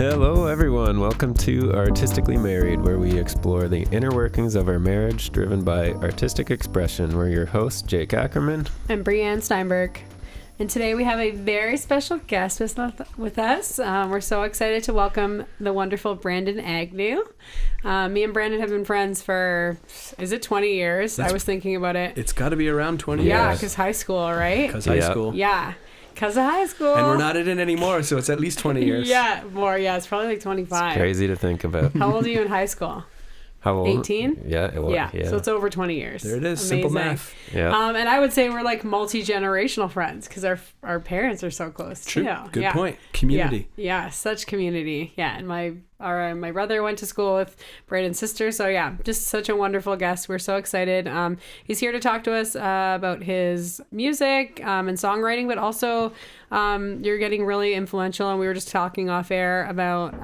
Hello, everyone. Welcome to Artistically Married, where we explore the inner workings of our marriage driven by artistic expression. We're your hosts, Jake Ackerman and Brianne Steinberg. And today we have a very special guest with us. We're so excited to welcome the wonderful Brandon Agnew. Me and Brandon have been friends for, is it 20 years? I was thinking about it. It's got to be around 20 years. Yeah, because high school, right? Because high school. Yeah. Because of high school. And we're not in it anymore, so it's at least 20 years. Yeah, more. Yeah, it's probably like 25. It's crazy to think about. How old are you in high school? How old? 18? Yeah. Yeah, so it's over 20 years. There it is. Amazing. Simple math. Yeah. And I would say we're like multi-generational friends because our parents are so close True. too. Good yeah. point. Community. Yeah, such community. Yeah, and my brother went to school with Brandon's sister, so yeah, just such a wonderful guest. We're so excited. He's here to talk to us about his music and songwriting, but also you're getting really influential, and we were just talking off air about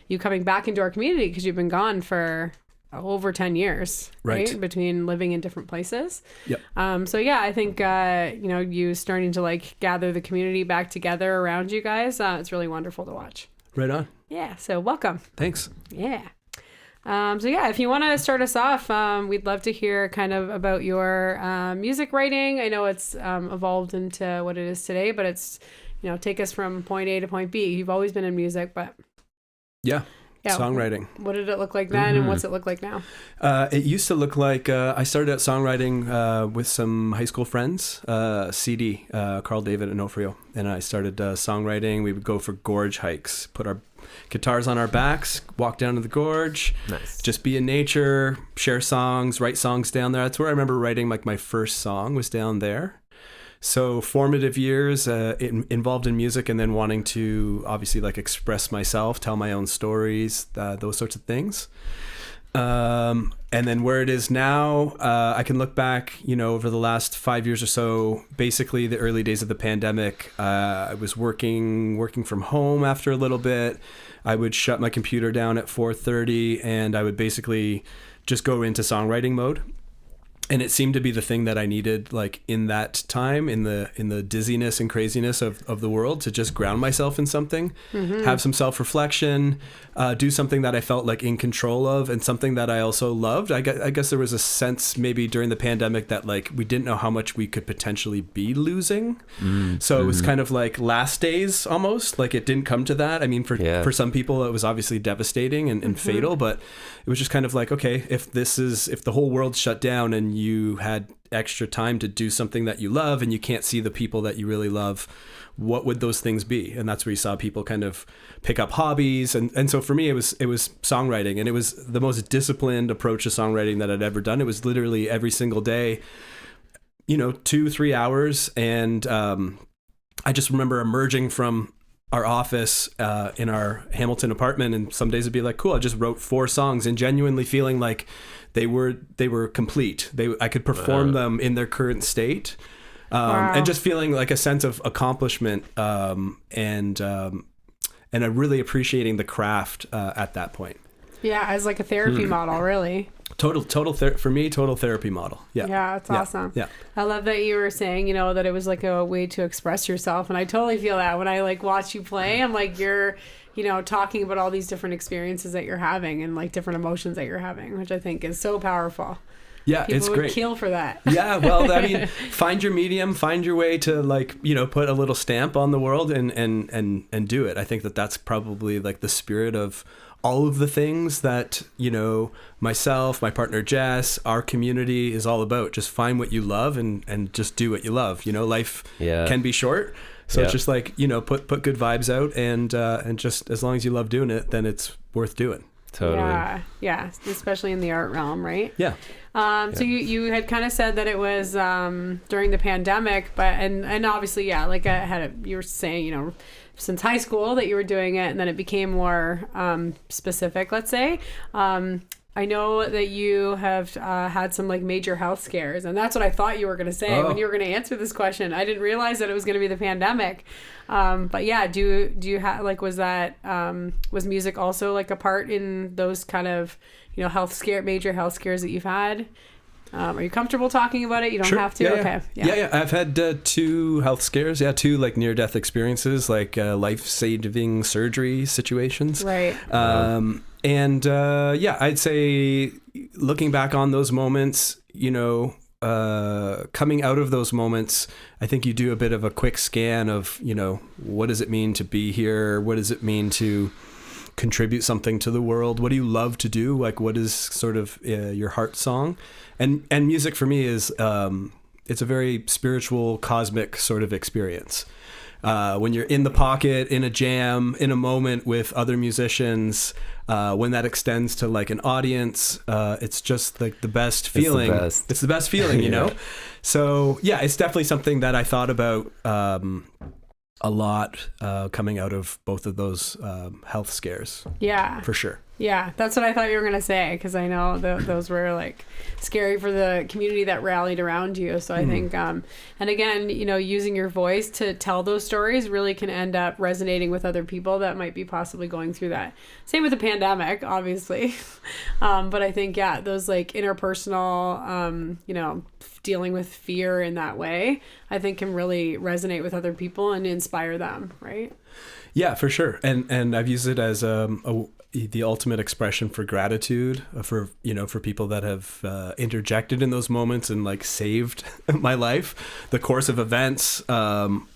you coming back into our community because you've been gone for over 10 years, right? Between living in different places. Yep. So yeah, I think, you starting to like gather the community back together around you guys. It's really wonderful to watch. Right on. Yeah. So welcome. Thanks. Yeah. So yeah, if you want to start us off, we'd love to hear kind of about your music writing. I know it's evolved into what it is today, but it's, take us from point A to point B. You've always been in music, but yeah. Songwriting. What did it look like then, and what's it look like now? It used to look like I started out songwriting with some high school friends, CD, Carl David Onofrio, and I started songwriting. We would go for gorge hikes, put our guitars on our backs, walk down to the gorge, just be in nature, share songs, write songs down there. That's where I remember writing like my first song was down there. So formative years involved in music, and then wanting to obviously like express myself, tell my own stories, those sorts of things. And then where it is now, I can look back, over the last 5 years or so, basically the early days of the pandemic. I was working from home after a little bit. I would shut my computer down at 4:30, and I would basically just go into songwriting mode. And it seemed to be the thing that I needed, like in that time, in the dizziness and craziness of the world, to just ground myself in something, have some self-reflection, do something that I felt like in control of, and something that I also loved. I guess there was a sense maybe during the pandemic that like we didn't know how much we could potentially be losing. So it was kind of like last days almost, like it didn't come to that. I mean, for some people it was obviously devastating and fatal, but it was just kind of like, okay, if the whole world shut down and you had extra time to do something that you love and you can't see the people that you really love, what would those things be? And that's where you saw people kind of pick up hobbies. And so for me, it was songwriting, and it was the most disciplined approach to songwriting that I'd ever done. It was literally every single day, 2-3 hours. And I just remember emerging from our office in our Hamilton apartment, and some days it'd be like, cool, I just wrote 4 songs, and genuinely feeling like they were complete. I could perform them in their current state, and just feeling like a sense of accomplishment, and really appreciating the craft at that point. Yeah, as like a therapy model, really. Total therapy model. Yeah. Yeah, it's awesome. Yeah. I love that you were saying, that it was like a way to express yourself. And I totally feel that when I like watch you play, I'm like, you're, talking about all these different experiences that you're having and like different emotions that you're having, which I think is so powerful. Yeah, People it's would great. Kill for that. Yeah, well, I mean, find your medium, find your way to like, put a little stamp on the world and do it. I think that's probably like the spirit of all of the things that, myself, my partner Jess, our community is all about. Just find what you love and just do what you love. Life can be short. So it's just like, put good vibes out and just as long as you love doing it, then it's worth doing. Totally. Yeah. Especially in the art realm, right? Yeah. So you had kind of said that it was during the pandemic, but and obviously, like you were saying, since high school that you were doing it, and then it became more specific, let's say. I know that you have had some like major health scares, and that's what I thought you were going to say when you were going to answer this question. I didn't realize that it was going to be the pandemic. But yeah, do you have like, was music also like a part in those kind of, major health scares that you've had? Are you comfortable talking about it? You don't have to? Yeah, okay. Yeah. I've had 2 health scares. Yeah, 2 like near-death experiences, like life-saving surgery situations. Right. I'd say looking back on those moments, coming out of those moments, I think you do a bit of a quick scan of, what does it mean to be here? What does it mean to contribute something to the world? What do you love to do? Like, what is sort of your heart song? And music for me is, it's a very spiritual, cosmic sort of experience. When you're in the pocket, in a jam, in a moment with other musicians, when that extends to like an audience, it's just like the best feeling. It's the best feeling, you know? So yeah, it's definitely something that I thought about a lot coming out of both of those health scares. Yeah. For sure. Yeah, that's what I thought you were going to say, because I know those were like scary for the community that rallied around you. So I think, and again, using your voice to tell those stories really can end up resonating with other people that might be possibly going through that. Same with the pandemic, obviously. But I think, those like interpersonal, dealing with fear in that way, I think can really resonate with other people and inspire them, right? Yeah, for sure. And I've used it as the ultimate expression for gratitude for people that have interjected in those moments and like saved my life, the course of events,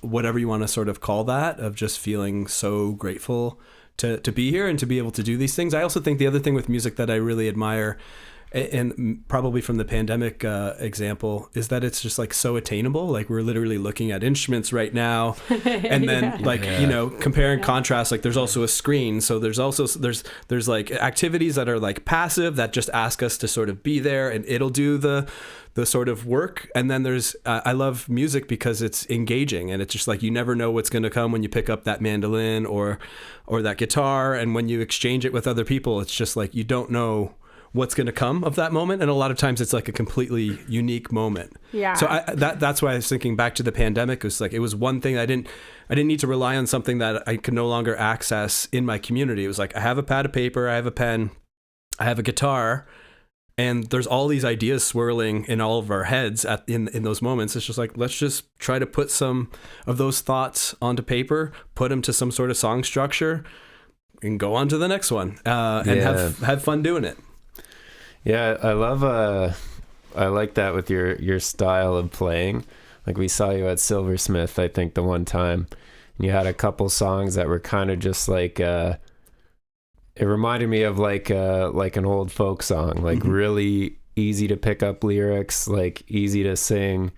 whatever you want to sort of call that, of just feeling so grateful to be here and to be able to do these things. I also think the other thing with music that I really admire, and probably from the pandemic example, is that it's just like so attainable. Like we're literally looking at instruments right now, and then compare and contrast. Like there's also a screen, so there's like activities that are like passive that just ask us to sort of be there, and it'll do the sort of work. And then there's I love music because it's engaging, and it's just like you never know what's going to come when you pick up that mandolin or that guitar, and when you exchange it with other people, it's just like you don't know what's going to come of that moment, and a lot of times it's like a completely unique moment. Yeah. So that's why I was thinking back to the pandemic. It was like it was one thing I didn't need to rely on something that I could no longer access in my community. It was like I have a pad of paper, I have a pen, I have a guitar, and there's all these ideas swirling in all of our heads in those moments. It's just like, let's just try to put some of those thoughts onto paper, put them to some sort of song structure, and go on to the next one, and have fun doing it. Yeah, I like that with your style of playing. Like we saw you at Silversmith, I think the one time, and you had a couple songs that were kind of just like, it reminded me of like an old folk song, like really easy to pick up lyrics, like easy to sing,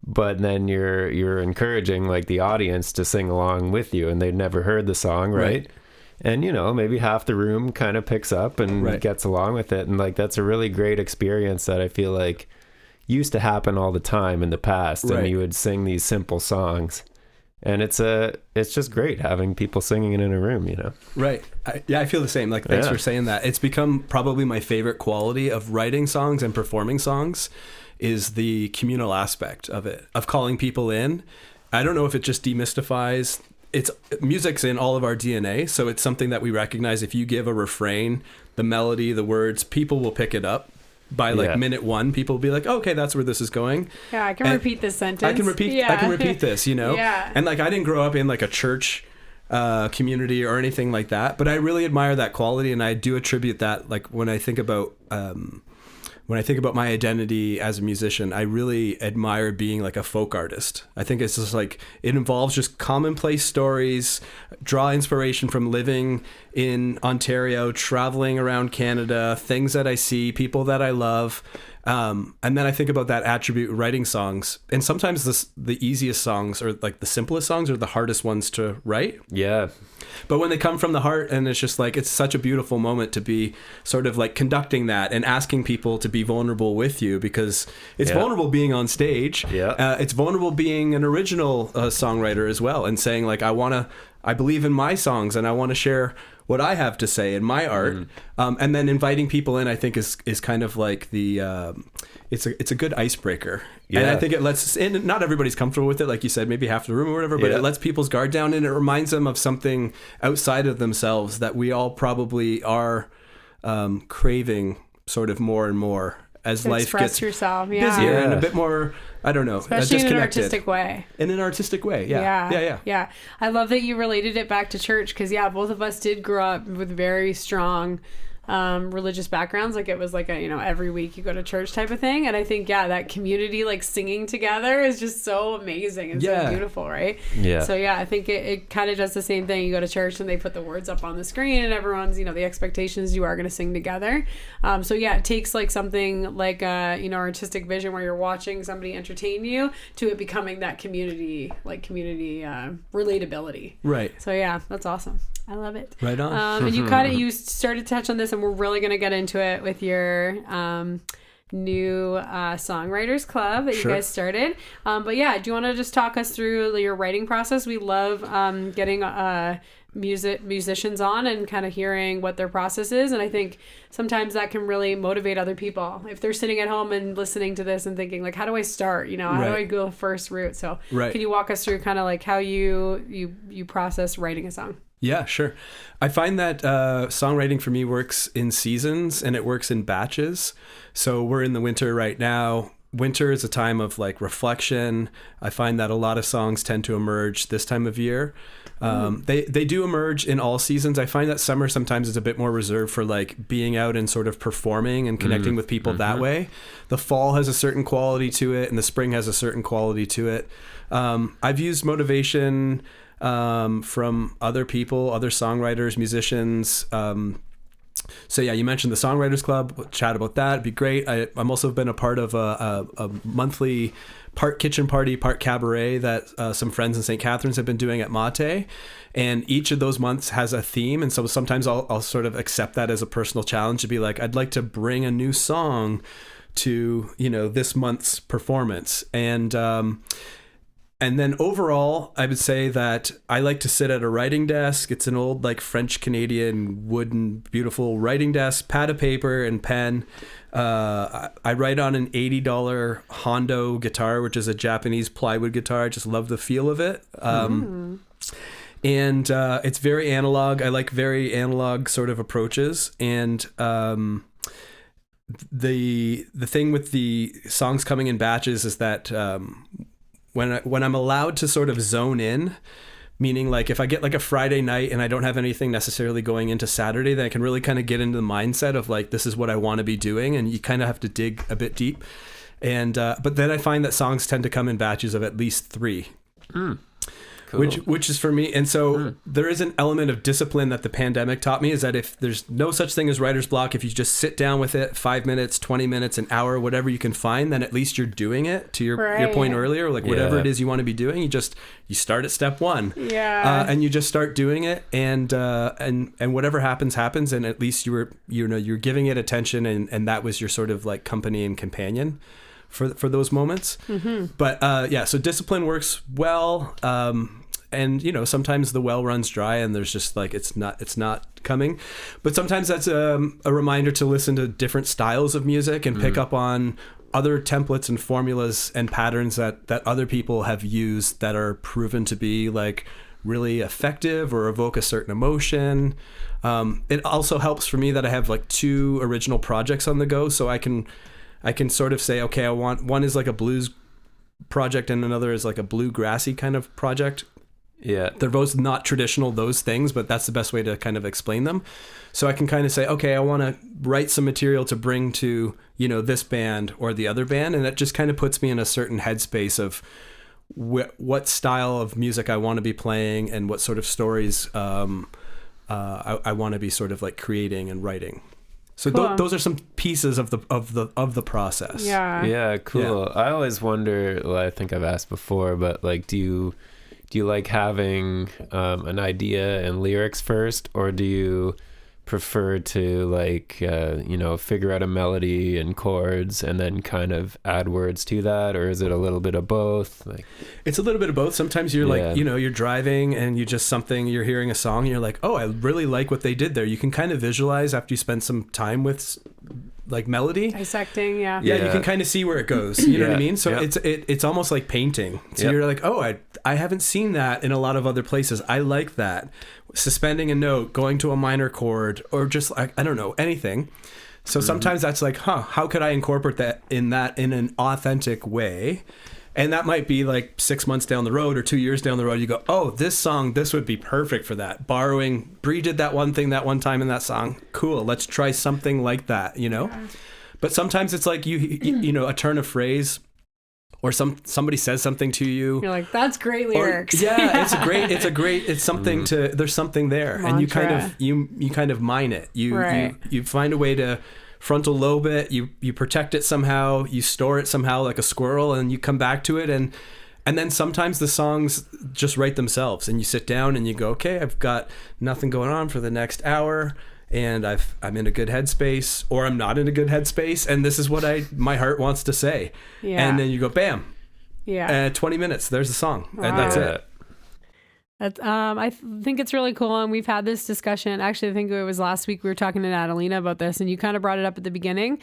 but then you're encouraging like the audience to sing along with you, and they've never heard the song, right? And, maybe half the room kind of picks up and gets along with it. And like, that's a really great experience that I feel like used to happen all the time in the past. And you would sing these simple songs, and it's just great having people singing it in a room, Right. I feel the same. Like, thanks for saying that. It's become probably my favorite quality of writing songs and performing songs is the communal aspect of it, of calling people in. I don't know if it just demystifies. Music's in all of our DNA, so it's something that we recognize. If you give a refrain, the melody, the words, people will pick it up. By like minute 1, people will be like, oh, okay, that's where this is going. Yeah, I can repeat this sentence. I can repeat this, Yeah. And like, I didn't grow up in like a church community or anything like that, but I really admire that quality, and I do attribute that. Like when I think about my identity as a musician, I really admire being like a folk artist. I think it's just like, it involves just commonplace stories, draw inspiration from living in Ontario, traveling around Canada, things that I see, people that I love. And then I think about that attribute writing songs. And sometimes the easiest songs, or like the simplest songs, are the hardest ones to write. Yeah. But when they come from the heart, and it's just like, it's such a beautiful moment to be sort of like conducting that and asking people to be vulnerable with you, because it's vulnerable being on stage. Yeah. It's vulnerable being an original songwriter as well, and saying like, I believe in my songs, and I want to share what I have to say in my art. And then inviting people in, I think is kind of like it's a good icebreaker. Yeah. And I think it lets, and not everybody's comfortable with it, like you said, maybe half the room or whatever, but it lets people's guard down, and it reminds them of something outside of themselves that we all probably are craving sort of more and more as To life express gets yourself, busier and Yeah. a bit more, I don't know, especially in an disconnected. artistic way. In an artistic way, yeah. Yeah. I love that you related it back to church because, yeah, both of us did grow up with very strong religious backgrounds. Like it was like a, every week you go to church type of thing. And I think, yeah, that community like singing together is just so amazing and so beautiful, right? Yeah. So, yeah, I think it kind of does the same thing. You go to church and they put the words up on the screen and everyone's, the expectations you are going to sing together. So, yeah, it takes like something like, artistic vision where you're watching somebody entertain you to it becoming that community relatability. Right. So, yeah, that's awesome. I love it. Right on. And you started to touch on this, and we're really going to get into it with your new songwriters club that you guys started. But yeah, do you want to just talk us through your writing process? We love getting musicians on and kind of hearing what their process is, and I think sometimes that can really motivate other people if they're sitting at home and listening to this and thinking like, how do I start? How do I go first route? So can you walk us through kind of like how you process writing a song? Yeah, sure. I find that songwriting for me works in seasons and it works in batches. So we're in the winter right now. Winter is a time of like reflection. I find that a lot of songs tend to emerge this time of year. They do emerge in all seasons. I find that summer sometimes is a bit more reserved for like being out and sort of performing and connecting with people that way. The fall has a certain quality to it and the spring has a certain quality to it. I've used motivation from other people, other songwriters, musicians. So yeah, you mentioned the Songwriters Club. We'll chat about that. It'd be great. I'm also been a part of a monthly part kitchen party, part cabaret that some friends in St. Catharines have been doing at Mate. And each of those months has a theme. And so sometimes I'll sort of accept that as a personal challenge to be like, I'd like to bring a new song to, this month's performance. And then overall, I would say that I like to sit at a writing desk. It's an old like French Canadian wooden, beautiful writing desk, pad of paper and pen. I write on an $80 Hondo guitar, which is a Japanese plywood guitar. I just love the feel of it. And it's very analog. I like very analog sort of approaches. And the thing with the songs coming in batches is that when I'm allowed to sort of zone in, meaning like if I get like a Friday night and I don't have anything necessarily going into Saturday, then I can really kind of get into the mindset of like, this is what I want to be doing. And you kind of have to dig a bit deep. And, but then I find that songs tend to come in batches of at least 3. Cool. Which is for me. And so there is an element of discipline that the pandemic taught me, is that if there's no such thing as writer's block, if you just sit down with it 5 minutes, 20 minutes, an hour, whatever you can find, then at least you're doing it, to your point earlier, like whatever it is you want to be doing, you start at step 1. And you just start doing it, and whatever happens, and at least you're giving it attention, and that was your sort of like company and companion for those moments. But so discipline works well. And sometimes the well runs dry and there's just like it's not coming, but sometimes that's a reminder to listen to different styles of music and pick up on other templates and formulas and patterns that other people have used that are proven to be like really effective or evoke a certain emotion. It also helps for me that I have like 2 original projects on the go, so I can sort of say, okay, I want one is like a blues project and another is like a bluegrassy kind of project. Yeah, they're both not traditional, those things, but that's the best way to kind of explain them. So I can kind of say, okay, I want to write some material to bring to, this band or the other band. And that just kind of puts me in a certain headspace of what style of music I want to be playing and what sort of stories I want to be sort of like creating and writing. So cool. Those are some pieces of the process. Yeah, cool. Yeah. I always wonder, I think I've asked before, but like, do you like having an idea and lyrics first, or do you prefer to like figure out a melody and chords and then kind of add words to that, or is it a little bit of both? Like, it's a little bit of both. Sometimes you're like, you're driving and you're hearing a song and you're like, oh, I really like what they did there. You can kind of visualize after you spend some time with like melody dissecting. Yeah, you can kind of see where it goes, you know what I mean? So it's almost like painting. So you're like, oh, I haven't seen that in a lot of other places. I like that. Suspending a note, going to a minor chord, or just like, I don't know, anything. So sometimes that's like, how could I incorporate that in an authentic way? And that might be like 6 months down the road or 2 years down the road. You go, oh, this song, this would be perfect for that. Borrowing, Brie did that one thing that one time in that song. Cool, let's try something like that, you know? Yeah. But sometimes it's like you know, a turn of phrase, or somebody says something to you. You're like, that's great lyrics. Or, it's something there's something there. Mantra. And you kind of mine it. You find a way to frontal lobe it, you protect it somehow, you store it somehow like a squirrel, and you come back to it, and then sometimes the songs just write themselves, and you sit down and you go, okay, I've got nothing going on for the next hour, and I'm in a good headspace, or I'm not in a good headspace, and this is what my heart wants to say. Yeah. And then you go, bam. Yeah. 20 minutes, there's the song. Wow. And that's it. I think it's really cool, and we've had this discussion. Actually, I think it was last week we were talking to Natalina about this, and you kind of brought it up at the beginning,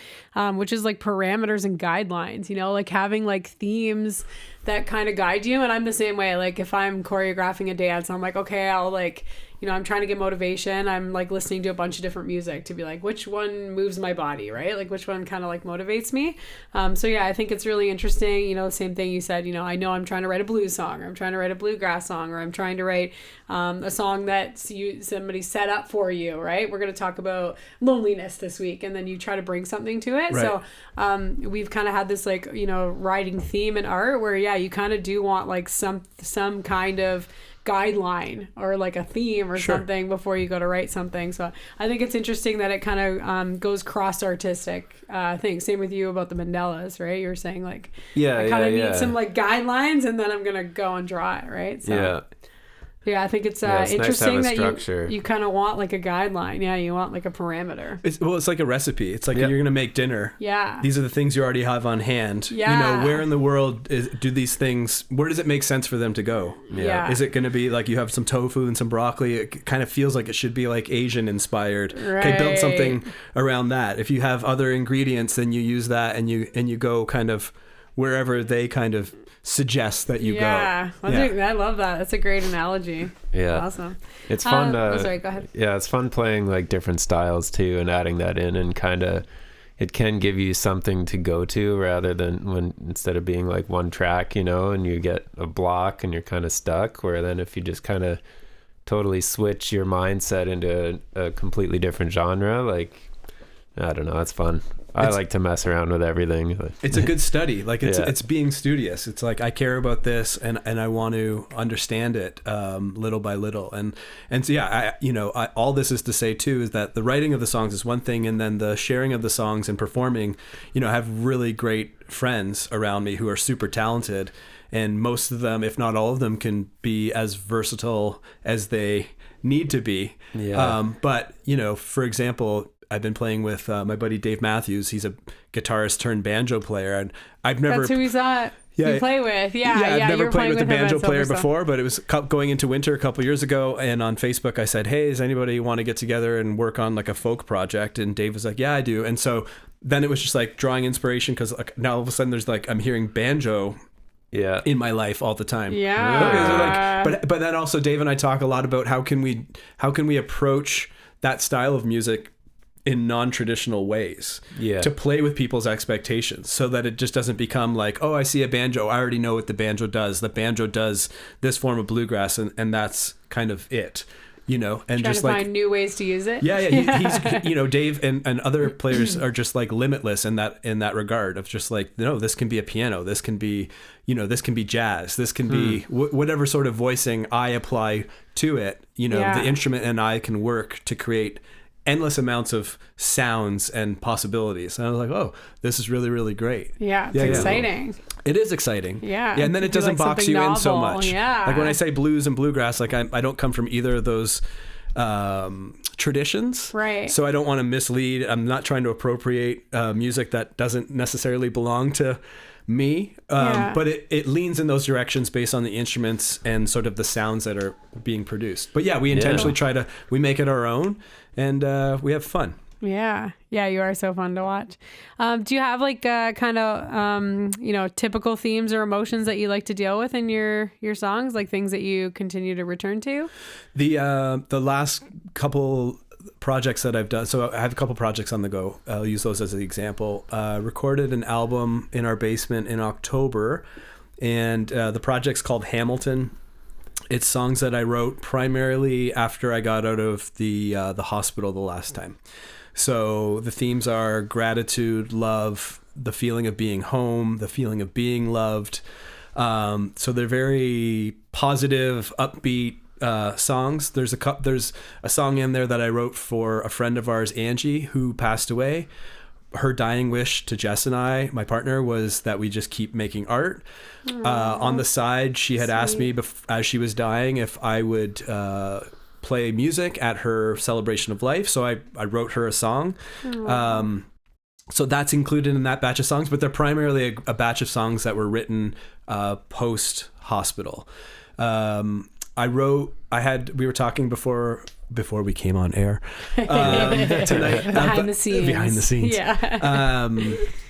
which is like parameters and guidelines, you know, like having like themes that kind of guide you. And I'm the same way. Like if I'm choreographing a dance, I'm like, okay, I'll like, you know, I'm trying to get motivation. I'm like listening to a bunch of different music to be like, which one moves my body, right? Like which one kind of like motivates me. So yeah, I think it's really interesting. You know, the same thing you said, you know I'm trying to write a blues song, or I'm trying to write a bluegrass song, or I'm trying to write a song that somebody set up for you, right? We're going to talk about loneliness this week, and then you try to bring something to it. Right. So we've kind of had this like, you know, writing theme in art where, yeah, you kind of do want like some kind of guideline or like a theme or something before you go to write something. So I think it's interesting that it kind of goes cross artistic things. Same with you about the mandalas, right? You were saying like, I kind of need some like guidelines, and then I'm gonna go and draw it, right? So, yeah, I think it's interesting nice that you kind of want like a guideline. Yeah, you want like a parameter. It's like a recipe. It's like you're going to make dinner. Yeah. These are the things you already have on hand. Yeah. You know, where in the world do these things, where does it make sense for them to go? Yeah. Is it going to be like you have some tofu and some broccoli? It kind of feels like it should be like Asian inspired. Right. Okay, build something around that. If you have other ingredients, then you use that, and you go kind of wherever they kind of suggest that you go. I love that. That's a great analogy. Yeah, awesome. It's fun. Sorry, go ahead. Yeah, it's fun playing like different styles too, and adding that in, and kind of it can give you something to go to rather than instead of being like one track, you know, and you get a block and you're kind of stuck. Where then if you just kind of totally switch your mindset into a completely different genre, like I don't know, it's fun. I like to mess around with everything. It's a good study. Like it's being studious. It's like I care about this and I want to understand it little by little. And so all this is to say too is that the writing of the songs is one thing, and then the sharing of the songs and performing. You know, I have really great friends around me who are super talented, and most of them, if not all of them, can be as versatile as they need to be. Yeah. But you know, for example, I've been playing with my buddy Dave Matthews. He's a guitarist turned banjo player, and I've never. That's who he's at. You play with, I've never played with a banjo player before, but it was going into winter a couple years ago, and on Facebook I said, "Hey, does anybody want to get together and work on like a folk project?" And Dave was like, "Yeah, I do." And so then it was just like drawing inspiration, because like now all of a sudden there's like I'm hearing banjo. Yeah, in my life all the time. Yeah. So but then also Dave and I talk a lot about how can we approach that style of music in non-traditional ways to play with people's expectations, so that it just doesn't become like, oh, I see a banjo, I already know what the banjo does. The banjo does this form of bluegrass, and that's kind of it, you know. And trying just to like find new ways to use it. He's you know, Dave and other players are just like limitless in that regard of just like, no, this can be a piano, this can be, you know, this can be jazz, this can be whatever sort of voicing I apply to it, you know. The instrument and I can work to create endless amounts of sounds and possibilities. And I was like, oh, this is really, really great. Yeah, it's exciting. It is exciting. Yeah. And then it doesn't box you in so much. Yeah. Like when I say blues and bluegrass, like I don't come from either of those traditions. Right. So I don't want to mislead. I'm not trying to appropriate music that doesn't necessarily belong to me, but it leans in those directions based on the instruments and sort of the sounds that are being produced. But we intentionally we make it our own, and we have fun. Yeah, you are so fun to watch. Do you have like kind of typical themes or emotions that you like to deal with in your songs, like things that you continue to return to? The last couple projects that I've done. So I have a couple projects on the go. I'll use those as an example. Recorded an album in our basement in October, and the project's called Hamilton. It's songs that I wrote primarily after I got out of the hospital the last time. So the themes are gratitude, love, the feeling of being home, the feeling of being loved. So they're very positive, upbeat songs. There's a song in there that I wrote for a friend of ours, Angie, who passed away. Her dying wish to Jess and I, my partner, was that we just keep making art. On the side, she had asked me as she was dying if I would play music at her celebration of life. So I wrote her a song. So that's included in that batch of songs, but they're primarily a batch of songs that were written post-hospital. We were talking before we came on air tonight. Behind the scenes. Yeah.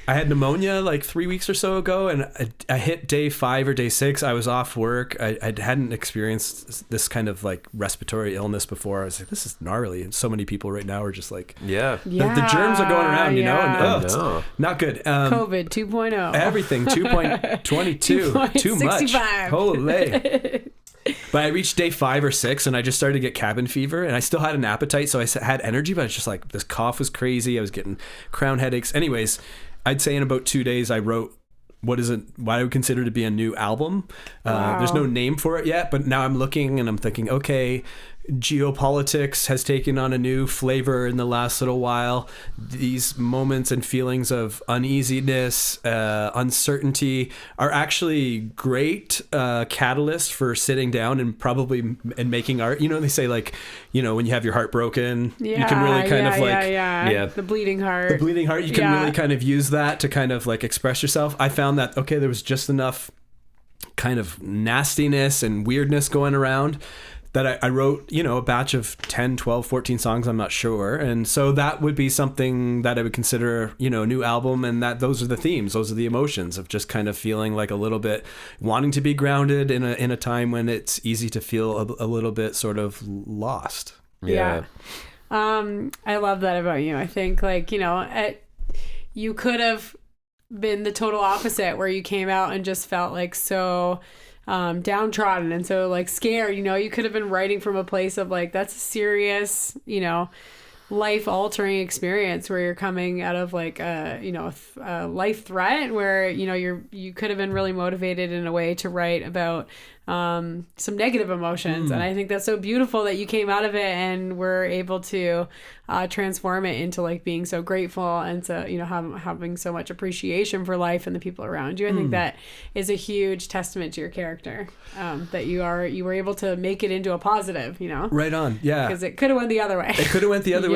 I had pneumonia like 3 weeks or so ago, and I hit day 5 or day 6. I was off work. I hadn't experienced this kind of like respiratory illness before. I was like, this is gnarly. And so many people right now are just like, the germs are going around, you know, and it's not good. COVID 2.0. Everything 2.22. Too much. Holy. But I reached day 5 or 6 and I just started to get cabin fever, and I still had an appetite. So I had energy, but it's just like this cough was crazy. I was getting crown headaches. Anyways, I'd say in about 2 days, I wrote what I would consider to be a new album. There's no name for it yet, but now I'm looking and I'm thinking, okay, geopolitics has taken on a new flavor in the last little while. These moments and feelings of uneasiness, uncertainty are actually great catalysts for sitting down and making art. You know, they say like, you know, when you have your heart broken, you can really kind of like the bleeding heart. You can really kind of use that to kind of like express yourself. I found that, okay, there was just enough kind of nastiness and weirdness going around that I wrote, you know, a batch of 10, 12, 14 songs, I'm not sure. And so that would be something that I would consider, you know, a new album. And those are the themes, those are the emotions of just kind of feeling like a little bit wanting to be grounded in a time when it's easy to feel a little bit sort of lost. Yeah. I love that about you. I think like, you know, you could have been the total opposite, where you came out and just felt like so downtrodden and so like scared. You know, you could have been writing from a place of like, that's a serious, you know, life altering experience where you're coming out of like a life threat, where, you know, you could have been really motivated in a way to write about some negative emotions. And I think that's so beautiful that you came out of it and were able to transform it into like being so grateful and so, you know, having so much appreciation for life and the people around you. I think that is a huge testament to your character, that you were able to make it into a positive, you know? Right on. Yeah. Because it could have went the other way.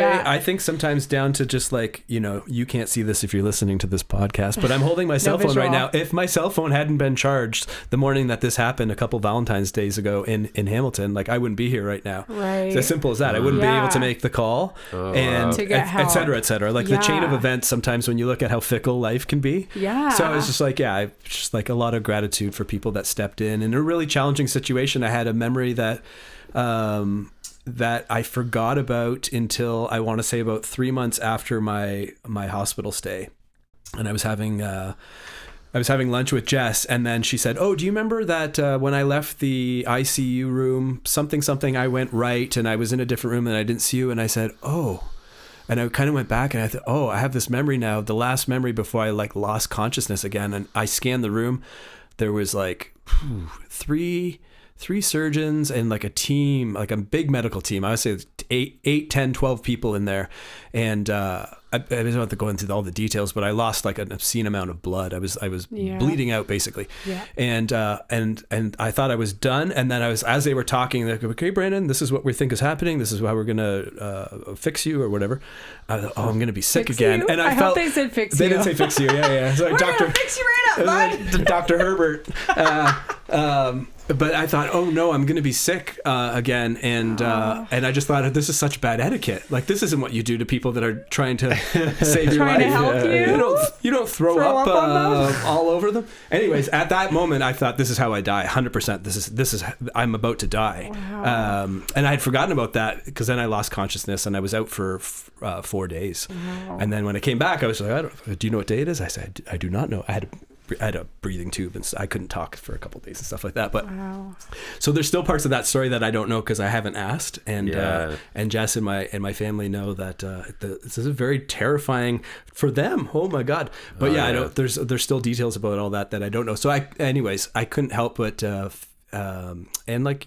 I think sometimes down to just like, you know, you can't see this if you're listening to this podcast, but I'm holding my cell phone right now. If my cell phone hadn't been charged the morning that this happened a couple Valentine's days ago in Hamilton, like I wouldn't be here right now. Right. It's as simple as that. I wouldn't be able to make the call and et cetera. Like the chain of events, sometimes when you look at how fickle life can be. Yeah. So I was just like, just like a lot of gratitude for people that stepped in a really challenging situation. I had a memory that I forgot about until I want to say about 3 months after my hospital stay. And I was having lunch with Jess, and then she said, "Oh, do you remember that when I left the ICU room, something I went right, and I was in a different room and I didn't see you?" And I said, "Oh." And I kind of went back and I thought, "Oh, I have this memory now, the last memory before I like lost consciousness again." And I scanned the room. There was like three surgeons and like a team, like a big medical team. I would say 8, 10, 12 people in there. And I don't have to go into all the details, but I lost like an obscene amount of blood. I was bleeding out basically. Yeah. And I thought I was done. And then as they were talking, they're like, "Okay, Brandon, this is what we think is happening. This is how we're going to fix you," or whatever. I thought, "Oh, I'm going to be sick fix again." You? And I felt hope they said fix you. They didn't say fix you. Yeah. So we're going to fix you right up, bud. Dr. Herbert. But I thought, oh no, I'm going to be sick again, and I just thought, this is such bad etiquette. Like, this isn't what you do to people that are trying to save your life. To help You don't throw up on them all over them. Anyways, at that moment, I thought, this is how I die. 100%. This is I'm about to die. Wow. And I had forgotten about that because then I lost consciousness and I was out for 4 days. Wow. And then when I came back, I was like, do you know what day it is? I said, I do not know. I had a breathing tube and I couldn't talk for a couple of days and stuff like that. But so there's still parts of that story that I don't know because I haven't asked. And Jess and my family know that this is very terrifying for them. Oh my God! But I don't. There's still details about all that I don't know. So I couldn't help but and like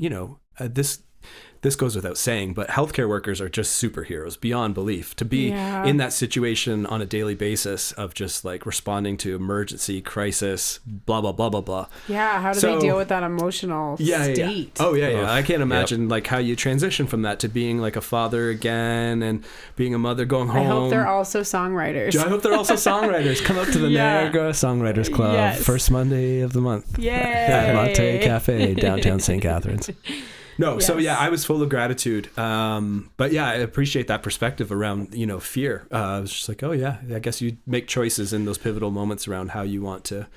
this goes without saying, but healthcare workers are just superheroes beyond belief. To be in that situation on a daily basis of just like responding to emergency, crisis, blah, blah, blah, blah, blah. Yeah. How do they deal with that emotional state? Yeah. Oh, yeah. I can't imagine like how you transition from that to being like a father again and being a mother going home. I hope they're also songwriters. Come up to the Niagara Songwriters Club, first Monday of the month. Yay. At Latte Cafe, downtown St. Catharines. No, so I was full of gratitude. But I appreciate that perspective around, fear. I was just like, oh yeah, I guess you make choices in those pivotal moments around how you want to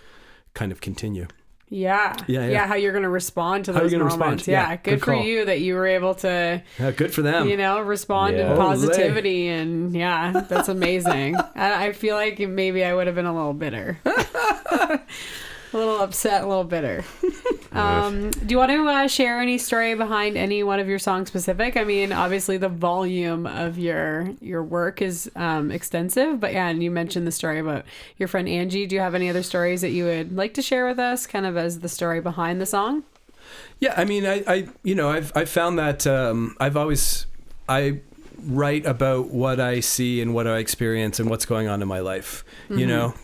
kind of continue. Yeah. How you're going to respond to those moments. Yeah. Good for you that you were able to. Yeah, good for them. Respond in positivity and that's amazing. I feel like maybe I would have been a little bitter. A little upset, a little bitter. Do you want to share any story behind any one of your songs specific? I mean, obviously the volume of your work is extensive, but and you mentioned the story about your friend Angie. Do you have any other stories that you would like to share with us, kind of as the story behind the song? Yeah, I mean, I've found that I write about what I see and what I experience and what's going on in my life,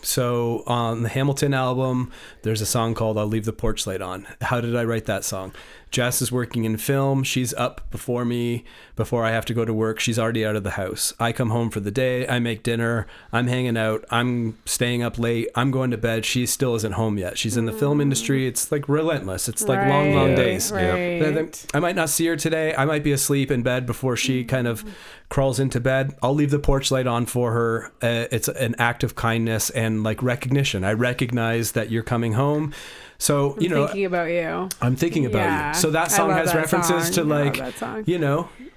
So on the Hamilton album, there's a song called I'll Leave the Porch Light On. How did I write that song? Jess is working in film. She's up before me, before I have to go to work. She's already out of the house. I come home for the day. I make dinner. I'm hanging out. I'm staying up late. I'm going to bed. She still isn't home yet. She's in the film industry. It's like relentless. It's like long days. Right. I might not see her today. I might be asleep in bed before she kind of crawls into bed. I'll leave the porch light on for her. It's an act of kindness and like recognition. I recognize that you're coming home. So, I'm thinking about you. I'm thinking about you. So that song has references to like,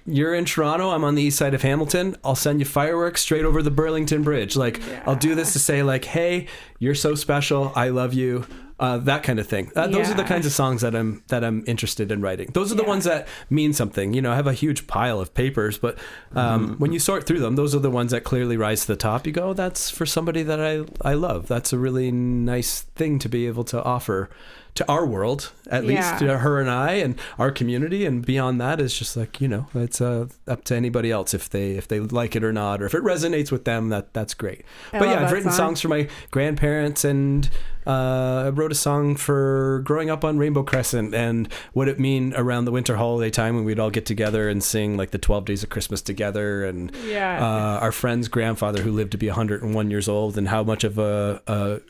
you're in Toronto. I'm on the east side of Hamilton. I'll send you fireworks straight over the Burlington Bridge. Like, I'll do this to say like, hey, you're so special. I love you. That kind of thing. Those are the kinds of songs that I'm interested in writing. Those are the ones that mean something. I have a huge pile of papers, but when you sort through them, those are the ones that clearly rise to the top. You go, oh, that's for somebody that I love. That's a really nice thing to be able to offer to our world, at least to her and I and our community. And beyond that is just like, it's up to anybody else if they like it or not, or if it resonates with them, that's great. But I've written songs for my grandparents, and I wrote a song for growing up on Rainbow Crescent and what it mean around the winter holiday time when we'd all get together and sing like the 12 Days of Christmas together, and our friend's grandfather who lived to be 101 years old, and how much of a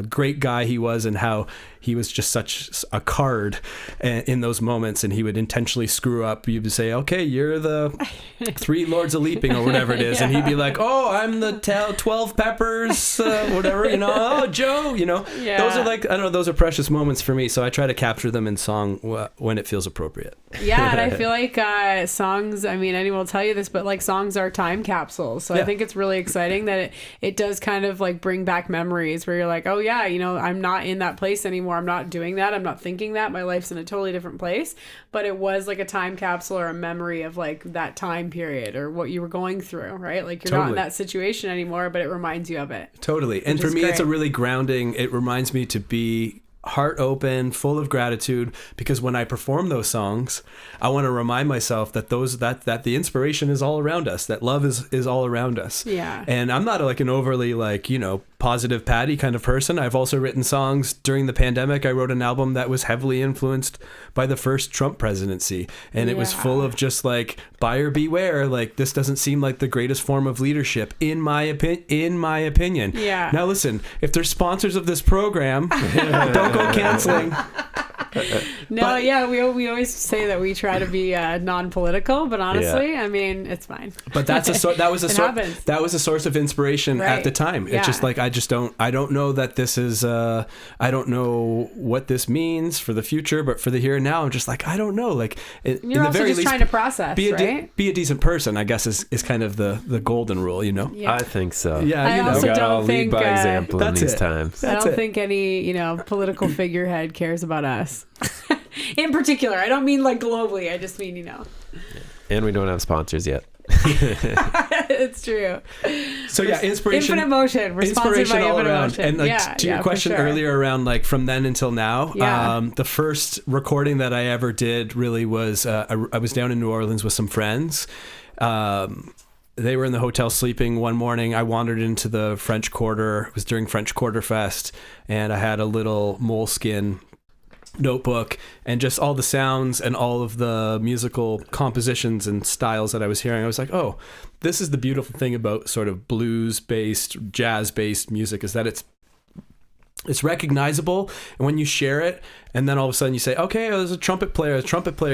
great guy he was, and how he was just such a card in those moments, and he would intentionally screw up. You'd say, okay, you're the 3 Lords of Leaping or whatever it is, and he'd be like, oh, I'm the 12 Peppers, whatever, oh, Joe, Those are like, I don't know, those are precious moments for me, so I try to capture them in song when it feels appropriate. Yeah, and I feel like songs, I mean, anyone will tell you this, but like songs are time capsules, so I think it's really exciting that it does kind of like bring back memories where you're like, oh yeah, I'm not in that place anymore, I'm not doing that, I'm not thinking that, my life's in a totally different place, but it was like a time capsule or a memory of like that time period or what you were going through, right? Like you're not in that situation anymore, but it reminds you of it. Totally. And for me, it's a really grounding, it reminds me to be heart open, full of gratitude, because when I perform those songs, I want to remind myself that that the inspiration is all around us, that love is all around us. Yeah. And I'm not like an overly like, positive Patty kind of person. I've also written songs during the pandemic. I wrote an album that was heavily influenced by the first Trump presidency, and it was full of just like buyer beware, like this doesn't seem like the greatest form of leadership in my opinion. Yeah. Now listen, if there's sponsors of this program, don't go canceling. No, yeah, we always say that we try to be non-political, but honestly, I mean, it's fine. But that was a source of inspiration at the time. It's just like I don't know that this is I don't know what this means for the future, but for the here and now, I'm just like, I don't know. Like you're in the also very just least, trying to process, right? Be a decent person, I guess is kind of the golden rule, you know. Yeah. I think so. Yeah, I also don't think lead by example in these times. I don't think any political figurehead cares about us. In particular, I don't mean like globally. I just mean And we don't have sponsors yet. It's true. So yeah, inspiration, infinite motion. We're sponsored by all Infinite around. Motion. And like to your question earlier around like from then until now, the first recording that I ever did really was I was down in New Orleans with some friends. They were in the hotel sleeping one morning. I wandered into the French Quarter. It was during French Quarter Fest, and I had a little moleskin notebook and just all the sounds and all of the musical compositions and styles that I was hearing. I was like, oh, this is the beautiful thing about sort of blues-based, jazz-based music, is that it's recognizable, and when you share it, and then all of a sudden you say, okay, there's a trumpet player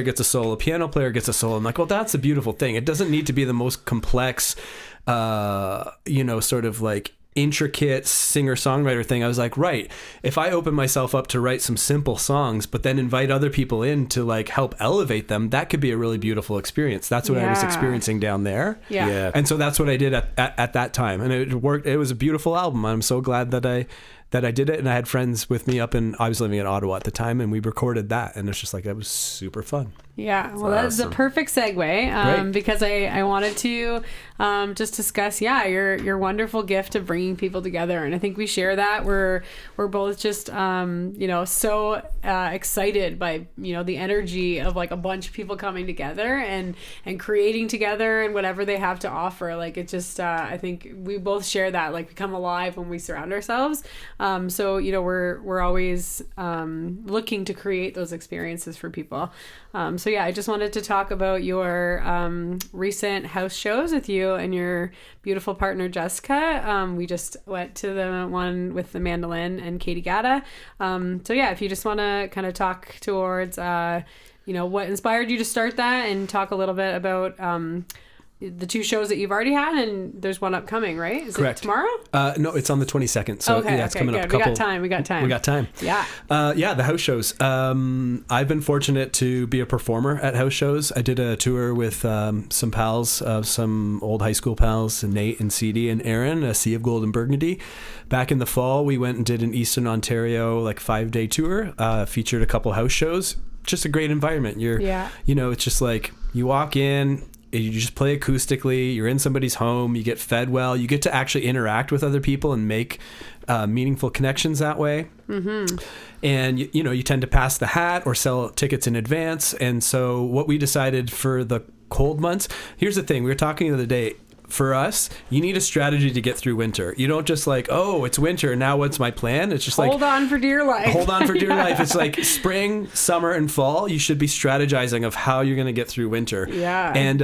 gets a solo, a piano player gets a solo. I'm like, well, that's a beautiful thing. It doesn't need to be the most complex, sort of like intricate singer-songwriter thing. I was like, right, if I open myself up to write some simple songs, but then invite other people in to like help elevate them, that could be a really beautiful experience. That's what I was experiencing down there. Yeah. And so that's what I did at that time. And it worked. It was a beautiful album. I'm so glad that I did it, and I had friends with me I was living in Ottawa at the time, and we recorded that, and it's just like, that was super fun. Yeah, well, that's awesome. A perfect segue, because I wanted to just discuss, your wonderful gift of bringing people together, and I think we share that. We're both just, so excited by, the energy of like a bunch of people coming together and creating together and whatever they have to offer. Like it just, I think we both share that, like we come alive when we surround ourselves. So, we're always looking to create those experiences for people. I just wanted to talk about your recent house shows with you and your beautiful partner, Jessica. We just went to the one with the mandolin and Katie Gatta. If you just want to kind of talk towards, what inspired you to start that, and talk a little bit about the two shows that you've already had, and there's one upcoming, right? Is Correct. It tomorrow? No, it's on the 22nd. So it's coming up. We got time. We got time. Yeah. The house shows. I've been fortunate to be a performer at house shows. I did a tour with some pals, some old high school pals, Nate and CD and Aaron, a Sea of Gold and Burgundy. Back in the fall, we went and did an Eastern Ontario 5-day tour. Featured a couple house shows. Just a great environment. It's just like you walk in. You just play acoustically, you're in somebody's home, you get fed well, you get to actually interact with other people and make meaningful connections that way. Mm-hmm. And, you tend to pass the hat or sell tickets in advance. And so what we decided for the cold months, here's the thing, we were talking the other day, for us, you need a strategy to get through winter. You don't just like, oh, it's winter, now what's my plan? It's just hold on for dear life. Hold on for dear life. It's like spring, summer, and fall. You should be strategizing of how you're going to get through winter. Yeah. And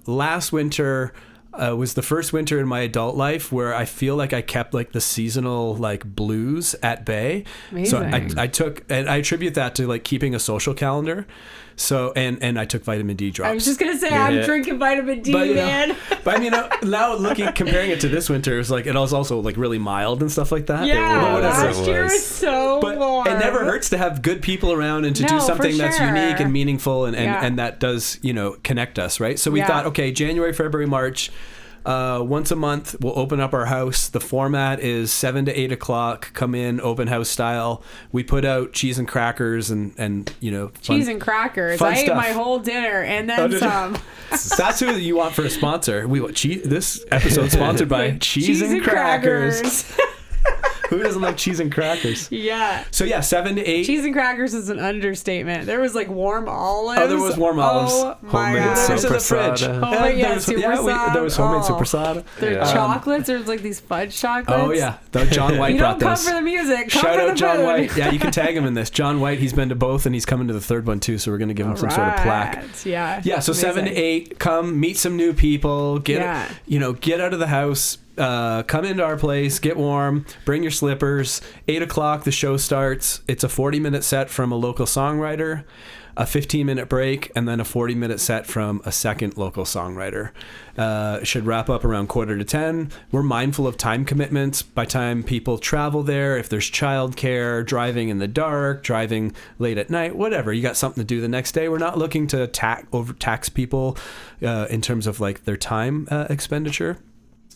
last winter was the first winter in my adult life where I feel like I kept the seasonal blues at bay. Amazing. So I attribute that to keeping a social calendar. So and I took vitamin D drops. I was just gonna say I'm drinking vitamin D, man. But now comparing it to this winter, it's it was also really mild and stuff like that. Yeah, last year was so warm. It never hurts to have good people around and to do something that's unique and meaningful and that does connect us, right? So we thought, okay, January, February, March. Once a month, we'll open up our house. The format is 7 to 8 o'clock. Come in, open house style. We put out cheese and crackers and cheese and crackers. I ate my whole dinner and then some. That's who you want for a sponsor. We want this episode sponsored by cheese and crackers. Who doesn't like cheese and crackers? Yeah. So 7 to 8. Cheese and crackers is an understatement. There was warm olives. Oh, there was warm olives. Oh my God. There was in the fridge. There was homemade supersada. There are chocolates. There was these fudge chocolates. Oh yeah, John White brought those. You don't come for the music. Shout out John food. White. Yeah, you can tag him in this. John White. He's been to both, and he's coming to the third one too. So we're gonna give him some sort of plaque. Yeah. Yeah. So amazing. 7 to 8. Come meet some new people. Get out of the house. come into our place, get warm, bring your slippers. 8:00 the show starts. It's a 40-minute set from a local songwriter, a 15-minute break, and then a 40-minute set from a second local songwriter. Should wrap up around 9:45. We're mindful of time commitments by time people travel there. If there's childcare, driving in the dark, driving late at night, whatever, you got something to do the next day. We're not looking to overtax people in terms of like their time expenditure.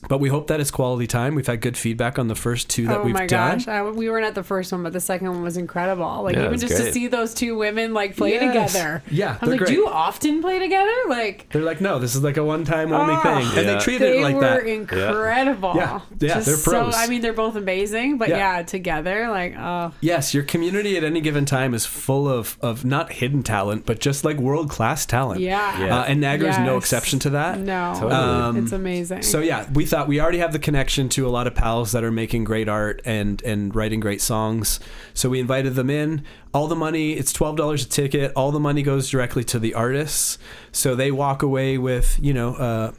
But we hope that it's quality time. We've had good feedback on the first two that we've done. Oh my gosh. We weren't at the first one, but the second one was incredible. Like, even just to see those two women like play together. Yeah, I was like, great. do you often play together? Like, they're like, no, this is like a one-time only thing. And they treated it like that. They were incredible. Yeah, they're pros. So, I mean, they're both amazing, but together, like, oh. Yes, your community at any given time is full of not hidden talent, but just like world-class talent. Yeah. And Niagara is no exception to that. No. Totally. It's amazing. So yeah, we thought we already have the connection to a lot of pals that are making great art and writing great songs. So we invited them in. All the money, it's $12 a ticket. All the money goes directly to the artists. So they walk away with, a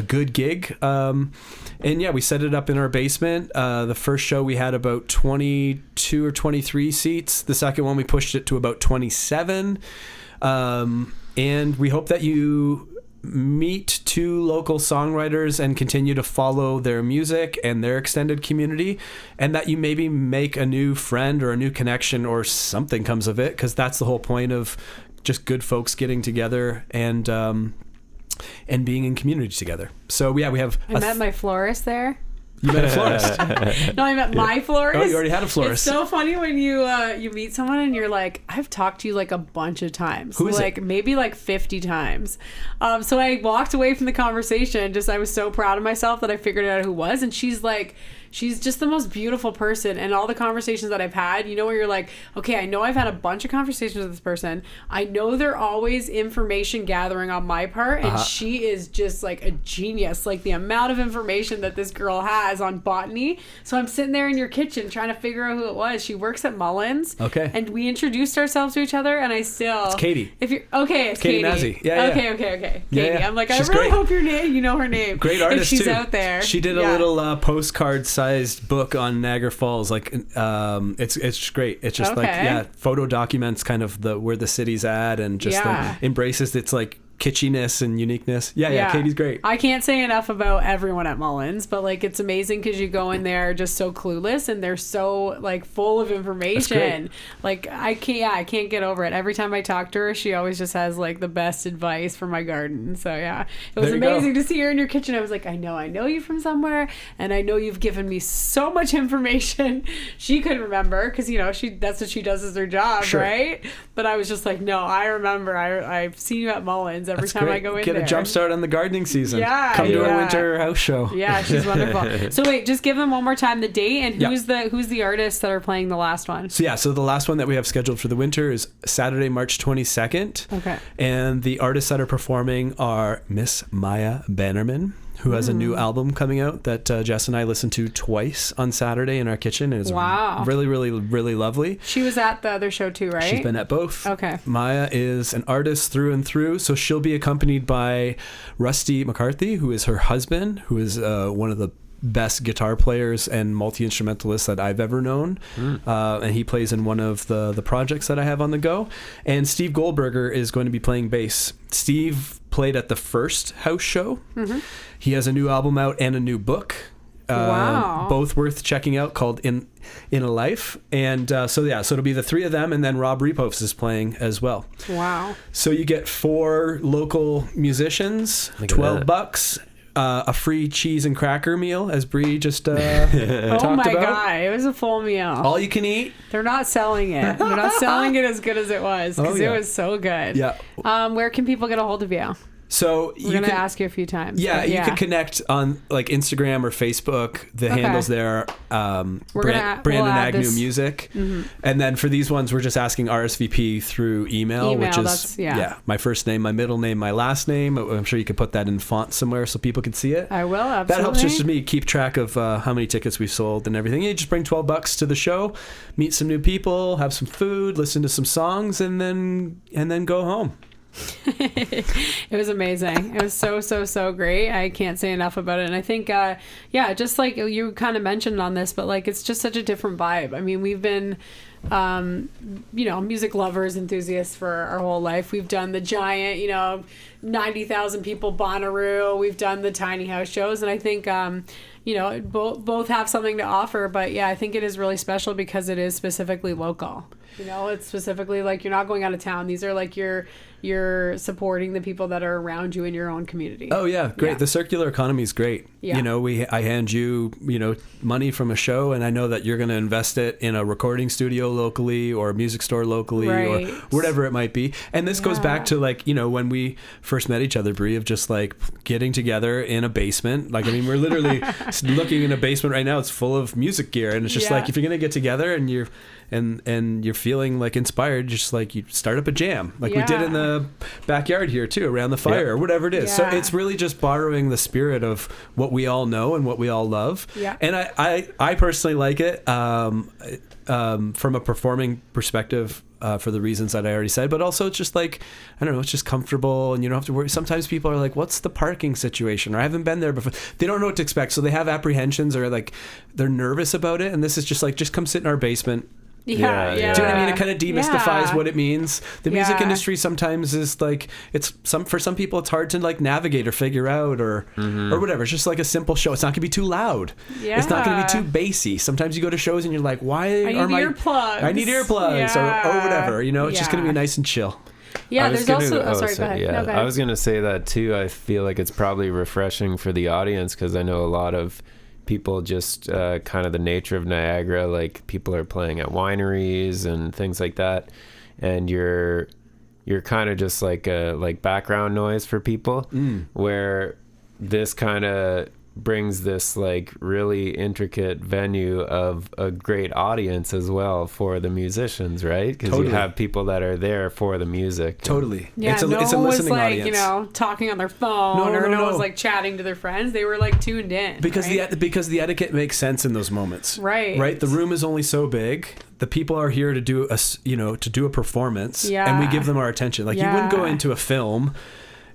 good gig. And yeah, we set it up in our basement. The first show we had about 22 or 23 seats. The second one we pushed it to about 27. And we hope that you meet two local songwriters and continue to follow their music and their extended community, and that you maybe make a new friend or a new connection or something comes of it, because that's the whole point of just good folks getting together and being in community together. So yeah, we have I met my florist there. You met a florist? No, I met my florist. Oh, you already had a florist. It's so funny when you meet someone and you're like, I've talked to you like a bunch of times. Who is like it? Maybe like 50 times. So I walked away from the conversation. I was so proud of myself that I figured out who it was. And she's just the most beautiful person. And all the conversations that I've had, where you're like, okay, I know I've had a bunch of conversations with this person. I know they're always information gathering on my part. And she is just like a genius. Like the amount of information that this girl has on botany. So I'm sitting there in your kitchen trying to figure out who it was. She works at Mullins. Okay. And we introduced ourselves to each other. And it's Katie. It's Katie Mazzy. Yeah. Okay. Yeah, Katie. yeah. I'm like, She's I really great. hope you know her name. Great artist if she's too. out there. She did a little postcard-sized book on Niagara Falls. Like, it's just great. It's just photo documents kind of where the city's at, and just like embraces its like kitschiness and uniqueness. Yeah, Katie's great. I can't say enough about everyone at Mullins, but like it's amazing because you go in there just so clueless and they're so like full of information. Like I can't get over it. Every time I talk to her, she always just has like the best advice for my garden. So yeah, it was amazing to see her in your kitchen. I was like, I know you from somewhere, and I know you've given me so much information. She couldn't remember because that's what she does as her job, right? But I was just like, no, I remember. I've seen you at Mullins every time I go in there. Get a jump start on the gardening season. Yeah. Come to our winter house show. Yeah, she's wonderful. So wait, just give them one more time the date and who's the artists that are playing the last one. So the last one that we have scheduled for the winter is Saturday, March 22nd. Okay. And the artists that are performing are Miss Maya Bannerman, who has a new album coming out that Jess and I listened to twice on Saturday in our kitchen. And it's really, really, really lovely. She was at the other show too, right? She's been at both. Okay. Maya is an artist through and through. So she'll be accompanied by Rusty McCarthy, who is her husband, who is one of the best guitar players and multi-instrumentalists that I've ever known. And he plays in one of the projects that I have on the go. And Steve Goldberger is going to be playing bass. Steve played at the first house show. He has a new album out and a new book. Both worth checking out, called In a Life. And so it'll be the three of them, and then Rob Repos is playing as well. Wow. So you get 4 local musicians, $12, a free cheese and cracker meal, as Bree just talked about. Oh my God, it was a full meal. All you can eat. They're not selling it. They're not selling it as good as it was, because it was so good. Yeah. Where can people get a hold of you? So we're going to ask you a few times. Yeah, you can connect on like Instagram or Facebook. The handles there, Brandon Agnew Music. And then for these ones, we're just asking RSVP through email, which is my first name, my middle name, my last name. I'm sure you could put that in font somewhere so people can see it. I will, absolutely. That helps just me keep track of how many tickets we've sold and everything. You just bring $12 to the show, meet some new people, have some food, listen to some songs, and then go home. It was amazing. It was so great. I can't say enough about it. And I think, just like you kind of mentioned on this, but like, it's just such a different vibe. I mean, we've been, music lovers, enthusiasts for our whole life. We've done the giant, 90,000 people Bonnaroo. We've done the tiny house shows. And I think, both have something to offer. But yeah, I think it is really special because it is specifically local. It's specifically like you're not going out of town. These are like you're supporting the people that are around you in your own community. Oh yeah, great. Yeah. The circular economy is great. Yeah. I hand you, money from a show, and I know that you're going to invest it in a recording studio locally or a music store locally or whatever it might be. And this goes back to like, when we first met each other, Brie, of just like getting together in a basement. Like, I mean, we're literally looking in a basement right now. It's full of music gear, and it's just like, if you're going to get together and you're feeling like inspired, just like you start up a jam like we did in the backyard here too, around the fire or whatever it is. So it's really just borrowing the spirit of what we all know and what we all love. And I personally like it from a performing perspective, for the reasons that I already said, but also it's just like, I don't know, it's just comfortable and you don't have to worry. Sometimes people are like, what's the parking situation? Or I haven't been there before. They don't know what to expect. So they have apprehensions or like they're nervous about it. And this is just like, just come sit in our basement. Do you know what I mean? It kind of demystifies what it means. The music industry sometimes is like, for some people it's hard to like navigate or figure out or whatever. It's just like a simple show. It's not gonna be too loud. It's not gonna be too bassy. Sometimes you go to shows and you're like, I need earplugs or whatever. It's just gonna be nice and chill. Yeah, there's also... Oh, sorry, go ahead. Yeah, no, go ahead. I was going to say that too. I feel like it's probably refreshing for the audience because I know a lot of people just kind of the nature of Niagara, like people are playing at wineries and things like that. And you're kind of just like background noise for people where this kind of brings this like really intricate venue of a great audience as well for the musicians, right? Because you have people that are there for the music. Totally. Yeah, it's a listening like, audience. Talking on their phone no one's like chatting to their friends. They were like tuned in. Because the etiquette makes sense in those moments. Right. The room is only so big. The people are here to do a performance, and we give them our attention. Like you wouldn't go into a film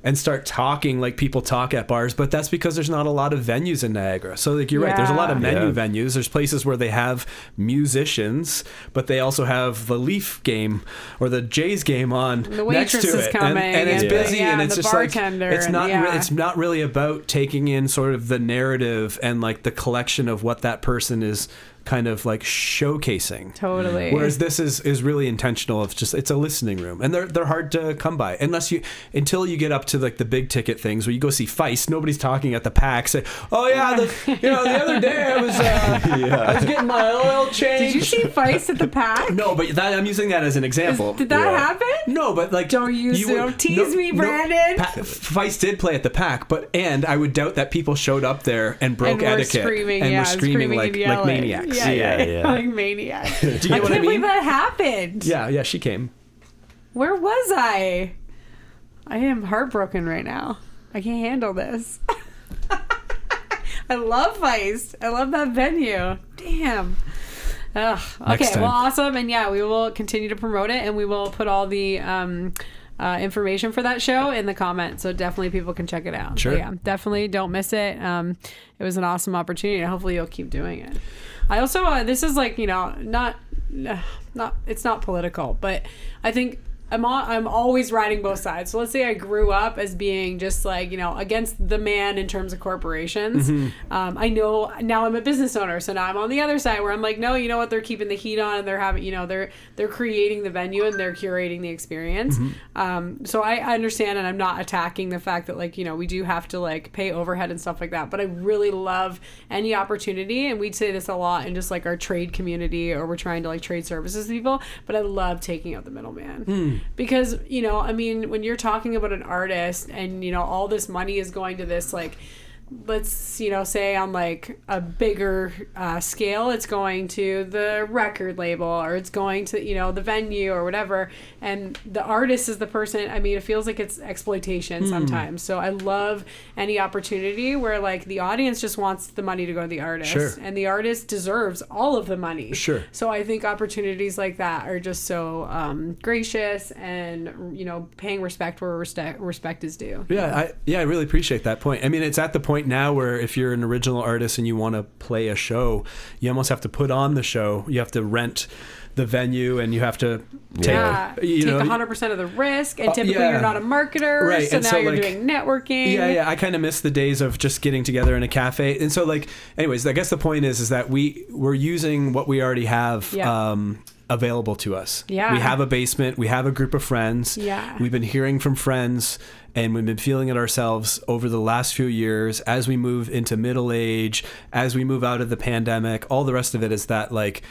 and start talking like people talk at bars, but that's because there's not a lot of venues in Niagara. So like you're right, there's a lot of menu venues. There's places where they have musicians, but they also have the Leaf game or the Jays game on next to it, and it's busy, and it's just like it's not really about taking in sort of the narrative and like the collection of what that person is kind of like showcasing. Totally. Whereas this is really intentional. It's a listening room, and they're hard to come by until you get up to like the big ticket things where you go see Feist. Nobody's talking at the pack. Say, oh yeah, the other day I was getting my oil changed. Did you see Feist at the pack? No, but I'm using that as an example. Did that happen? No, but like don't tease me, Brandon. Feist did play at the pack, and I would doubt that people showed up there and broke etiquette and were screaming like maniacs. Yeah. Like maniacs. Do you get what I mean? I can't believe that happened. Yeah, she came. Where was I? I am heartbroken right now. I can't handle this. I love Feist. I love that venue. Damn. Ugh. Okay, well, awesome. And we will continue to promote it, and we will put all the information for that show in the comments, so definitely people can check it out. Sure. So definitely don't miss it. It was an awesome opportunity, and hopefully you'll keep doing it. I also this is like not it's not political, but I think I'm always riding both sides. So let's say I grew up as being just like, against the man in terms of corporations. I know now I'm a business owner. So now I'm on the other side where I'm like, no, you know what? They're keeping the heat on and they're having, they're creating the venue and they're curating the experience. So I understand, and I'm not attacking the fact that like, we do have to like pay overhead and stuff like that. But I really love any opportunity. And we'd say this a lot in just like our trade community, or we're trying to like trade services to people. But I love taking out the middleman. Because, when you're talking about an artist and, all this money is going to this, like, let's, say on like a bigger scale, it's going to the record label, or it's going to, the venue or whatever. And the artist is the person, I mean, it feels like it's exploitation sometimes. So I love any opportunity where like the audience just wants the money to go to the artist. Sure. And the artist deserves all of the money. Sure. So I think opportunities like that are just so gracious and, paying respect where respect is due. Yeah, I really appreciate that point. I mean, it's at the point now where if you're an original artist and you want to play a show, you almost have to put on the show. You have to rent the venue, and you have to take 100% of the risk, and typically you're not a marketer, right? So and now so, you're like, doing networking. Yeah. I kind of miss the days of just getting together in a cafe. And so, like, anyways, I guess the point is that we're using what we already have available to us. Yeah. We have a basement. We have a group of friends. Yeah. We've been hearing from friends, and we've been feeling it ourselves over the last few years as we move into middle age, as we move out of the pandemic. All the rest of it is that, like,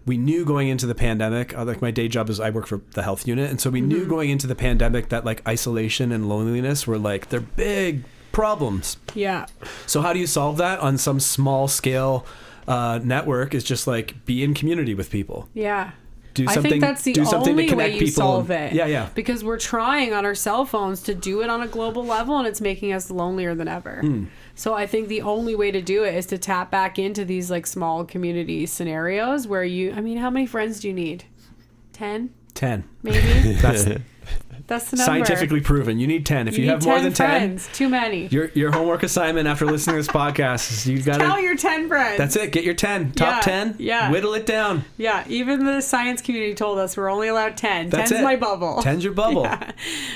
we knew going into the pandemic, like my day job is I work for the health unit. And so we knew going into the pandemic that like isolation and loneliness were like, they're big problems. Yeah. So how do you solve that on some small scale network? Is just like be in community with people. Yeah. Do I something, think that's the do something only to connect way you people. solve it. Yeah. Because we're trying on our cell phones to do it on a global level, and it's making us lonelier than ever. So I think the only way to do it is to tap back into these like small community scenarios where how many friends do you need? 10? 10. Maybe? That's the number. Scientifically proven. You need 10. If you have more than 10, friends. Too many. Your homework assignment after listening to this podcast is you got to tell your 10 friends. That's it. Get your 10. Top 10. Yeah. Whittle it down. Yeah. Even the science community told us we're only allowed 10. That's 10's it. my bubble. 10's your bubble. Yeah.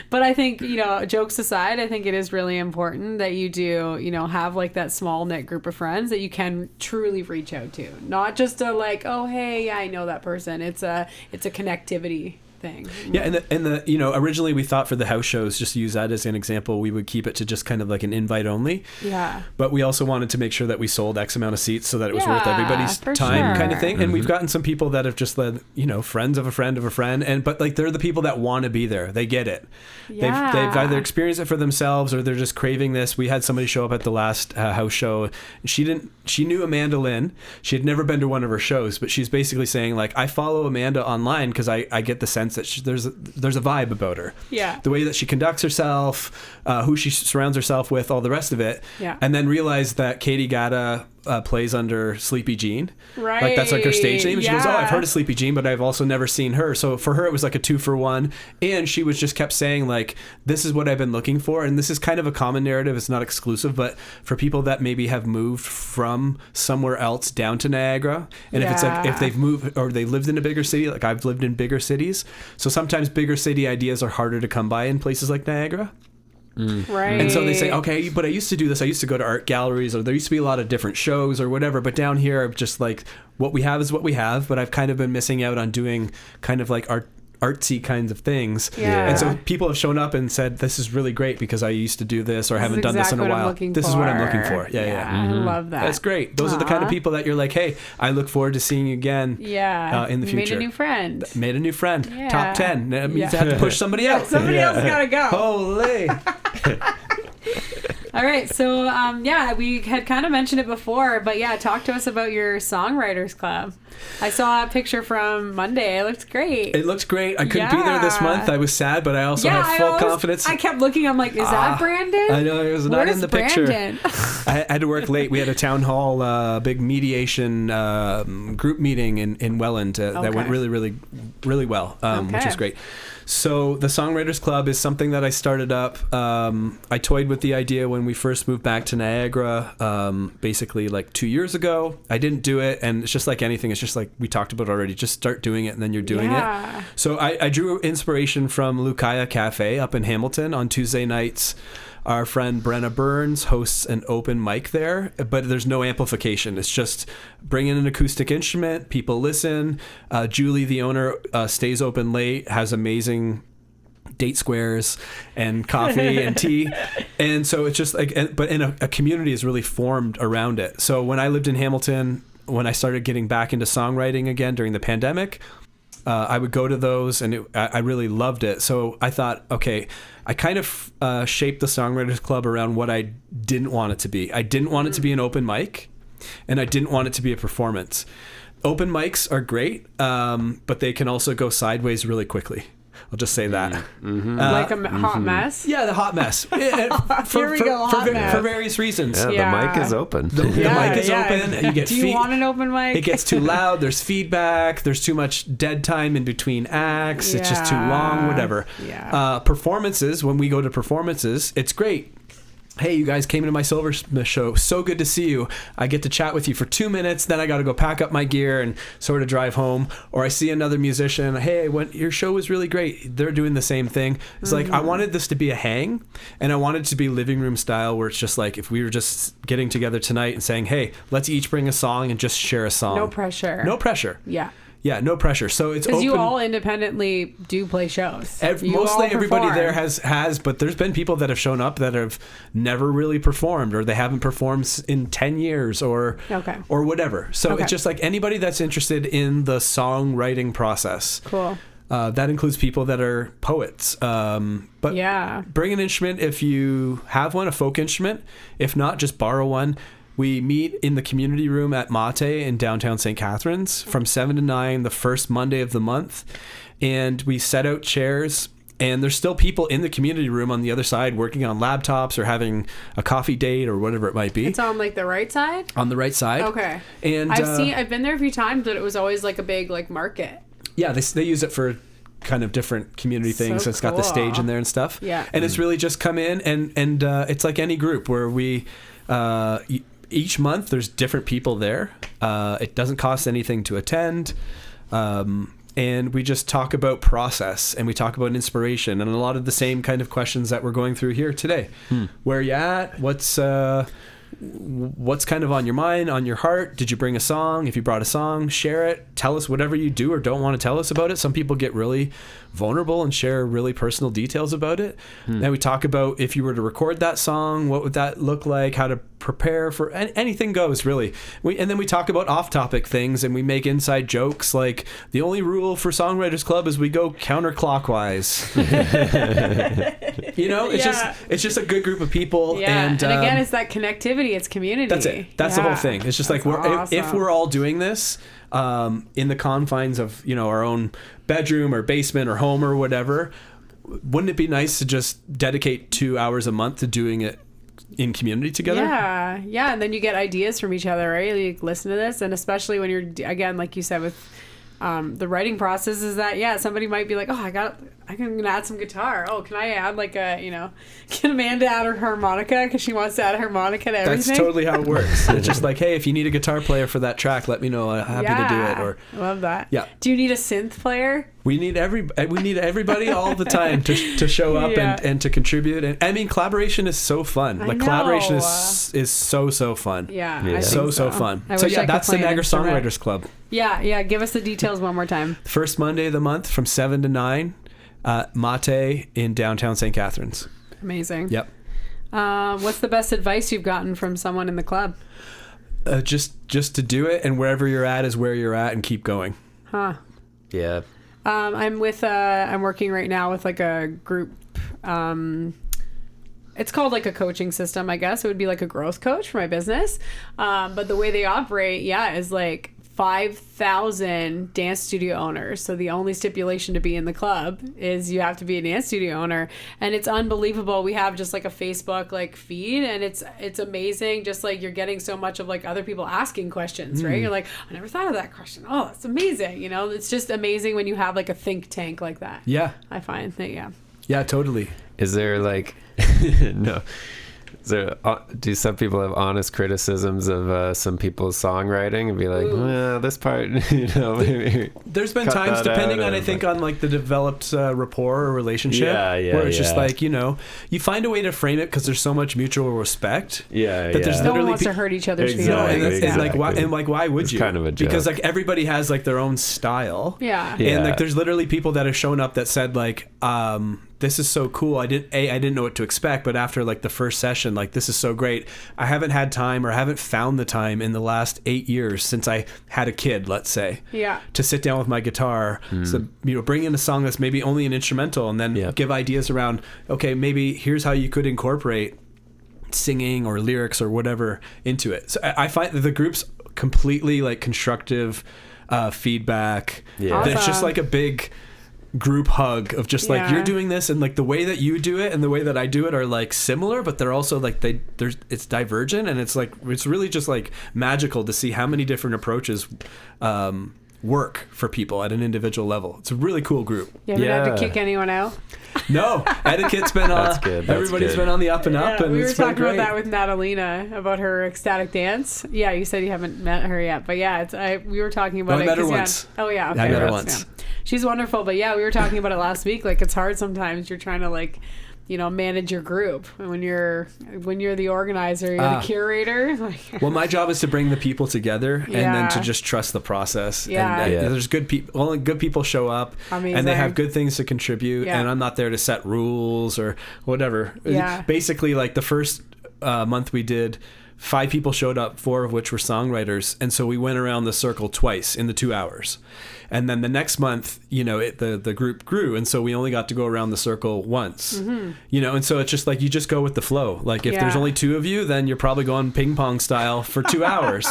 But I think, jokes aside, I think it is really important that you do, have like that small knit group of friends that you can truly reach out to. Not just a like, oh, hey, yeah, I know that person. It's a connectivity thing. Yeah, and the originally we thought for the house shows, just to use that as an example, we would keep it to just kind of like an invite only. Yeah. But we also wanted to make sure that we sold X amount of seats so that it was worth everybody's time, kind of thing. And we've gotten some people that have just led, friends of a friend of a friend, but like they're the people that want to be there. They get it. Yeah. They've either experienced it for themselves or they're just craving this. We had somebody show up at the last house show. She knew Amanda Lynn. She had never been to one of her shows, but she's basically saying like, I follow Amanda online because I get the sense that there's a vibe about her. Yeah. The way that she conducts herself, who she surrounds herself with, all the rest of it. Yeah. And then realized that Katie Gatta plays under Sleepy Jean. Right. Like that's like her stage name. And she goes, oh, Yeah. I've heard of Sleepy Jean, but I've also never seen her. So for her, it was like a 2-for-1. And she was just kept saying like, this is what I've been looking for. And this is kind of a common narrative. It's not exclusive, but for people that maybe have moved from somewhere else down to Niagara. And if it's like, if they've moved or they lived in a bigger city, like I've lived in bigger cities. So sometimes bigger city ideas are harder to come by in places like Niagara. Right. And so they say, okay, but I used to do this. I used to go to art galleries, or there used to be a lot of different shows or whatever. But down here, I'm just like, what we have is what we have. But I've kind of been missing out on doing kind of like artsy kinds of things. Yeah. And so people have shown up and said, this is really great because I used to do this or I haven't done this in a while. This is what I'm looking for. Yeah. I love that. That's great. Those are the kind of people that you're like, hey, I look forward to seeing you again in the future. Made a new friend. Made a new friend. Yeah. Top 10. That means I have to push somebody else. Somebody else gotta go. Holy. All right, so we had kind of mentioned it before, but talk to us about your songwriters club. I saw a picture from Monday. It looked great. It looked great. I couldn't be there this month. I was sad, but I also had full confidence. I kept looking. I'm like, is that Brandon? I know it was not in the picture. Brandon? I had to work late. We had a town hall, big mediation group meeting in Welland that went really, really, really well, which was great. So the Songwriters Club is something that I started up. I toyed with the idea when we first moved back to Niagara, basically like 2 years ago. I didn't do it, and it's just like anything. It's just like we talked about already. Just start doing it, and then you're doing it. So I drew inspiration from Lukaya Cafe up in Hamilton on Tuesday nights. Our friend Brenna Burns hosts an open mic there, but there's no amplification. It's just bring in an acoustic instrument, people listen. Julie, the owner, stays open late, has amazing date squares and coffee and tea. And so it's just like, but in a community is really formed around it. So when I lived in Hamilton, when I started getting back into songwriting again during the pandemic, I would go to those, and I really loved it. So I thought, okay, I kind of shaped the Songwriters Club around what I didn't want it to be. I didn't want it to be an open mic, and I didn't want it to be a performance. Open mics are great, but they can also go sideways really quickly. I'll just say that. Like a hot mess? Yeah, the hot mess. Here we go, hot mess. For various reasons. Yeah, the mic is open. The mic is open. You get Do you want an open mic? It gets too loud. There's feedback. There's too much dead time in between acts. It's just too long, whatever. Yeah. Performances, when we go to performances, it's great. Hey, you guys came into my Silversmith show. So good to see you. I get to chat with you for 2 minutes. Then I got to go pack up my gear and sort of drive home. Or I see another musician. Hey, your show was really great. They're doing the same thing. It's like, I wanted this to be a hang, and I wanted it to be living room style, where it's just like, if we were just getting together tonight and saying, hey, let's each bring a song and just share a song. No pressure. No pressure. Yeah. Yeah, no pressure. So it's open. Because you all independently do play shows. Mostly everybody there has, but there's been people that have shown up that have never really performed, or they haven't performed in 10 years or whatever. So it's just like anybody that's interested in the songwriting process. Cool. That includes people that are poets. But bring an instrument if you have one, a folk instrument. If not, just borrow one. We meet in the community room at Mate in downtown St. Catharines from 7 to 9 the first Monday of the month. And we set out chairs, and there's still people in the community room on the other side working on laptops or having a coffee date or whatever it might be. It's on like the right side? On the right side. Okay. And I've been there a few times, but it was always like a big like market. Yeah, they use it for kind of different community things. So it's got the stage in there and stuff. Yeah. And it's really just come in and it's like any group where we each month there's different people there. It doesn't cost anything to attend. And we just talk about process, and we talk about inspiration, and a lot of the same kind of questions that we're going through here today. Where are you at? What's kind of on your mind, on your heart? Did you bring a song? If you brought a song, share it. Tell us whatever you do or don't want to tell us about it. Some people get really vulnerable and share really personal details about it. And we talk about, if you were to record that song, what would that look like? How to prepare for anything goes, really. And then we talk about off-topic things, and we make inside jokes like, the only rule for Songwriters Club is we go counterclockwise. It's just a good group of people. Yeah. And again, it's that connectivity, it's community. That's it. That's the whole thing. It's just like, if we're all doing this in the confines of our own bedroom or basement or home or whatever, wouldn't it be nice to just dedicate 2 hours a month to doing it in community together? Yeah, and then you get ideas from each other, right? You listen to this, and especially when you're, again, like you said, with the writing process, is that somebody might be like, I'm gonna add some guitar. Oh, can I add like can Amanda add her harmonica because she wants to add a harmonica to everything? That's totally how it works. It's just like, hey, if you need a guitar player for that track, let me know. I'm happy to do it. Or I love that. Yeah. Do you need a synth player? We need everybody all the time to show up and to contribute. And I mean, collaboration is so fun. Collaboration is so fun. Yeah. I think so fun. So that's the Niagara Songwriters Club. Yeah. Give us the details one more time. First Monday of the month from 7 to 9. Mate in downtown St. Catharines. Amazing. Yep. What's the best advice you've gotten from someone in the club? Just to do it, and wherever you're at is where you're at, and keep going. Huh. Yeah. I'm working right now with like a group. It's called like a coaching system, I guess. It would be like a growth coach for my business. But the way they operate, is like 5,000 dance studio owners. So the only stipulation to be in the club is you have to be a dance studio owner. And it's unbelievable. We have just like a Facebook like feed, and it's amazing. Just like you're getting so much of like other people asking questions, right? You're like, I never thought of that question. Oh, that's amazing. It's just amazing when you have like a think tank like that. Yeah. I find that, Yeah, totally. Is there like, no. Do some people have honest criticisms of some people's songwriting and be like, well, this part, maybe there's been times, depending on, I think, on like the developed rapport or relationship, where it's just like, you find a way to frame it because there's so much mutual respect. That there's no one wants to hurt each other's feelings. And why would it's you? Kind of a joke. Because like everybody has like their own style. Yeah. And like there's literally people that have shown up that said like, this is so cool. I didn't know what to expect, but after like the first session, like, this is so great. I haven't had time, or haven't found the time in the last 8 years since I had a kid, let's say, to sit down with my guitar. So, bring in a song that's maybe only an instrumental, and then give ideas around, okay, maybe here's how you could incorporate singing or lyrics or whatever into it. So I find that the group's completely like constructive feedback. Awesome. It's just like a big group hug of just like, you're doing this, and like the way that you do it and the way that I do it are like similar, but they're also like it's divergent, and it's like, it's really just like magical to see how many different approaches work for people at an individual level. It's a really cool group. You haven't had to kick anyone out? No, etiquette's been everybody's been on the up and up, and we were it's been talking great. about that with Natalina about her ecstatic dance. Yeah, you said you haven't met her yet, but we were talking about I it. met her once. Oh yeah, okay. I met her once. Yeah. She's wonderful, but we were talking about it last week. Like, it's hard sometimes. You're trying to like, manage your group when you're the organizer, you're the curator. Well, my job is to bring the people together, and then to just trust the process. And there's good people. Only good people show up. Amazing. And they have good things to contribute. And I'm not there to set rules or whatever. Basically, like the first month we did, 5 people showed up, 4 of which were songwriters, and so we went around the circle twice in the 2 hours. And then the next month, the group grew, and so we only got to go around the circle once. And so it's just like, you just go with the flow. Like, if there's only 2 of you, then you're probably going ping pong style for 2 hours.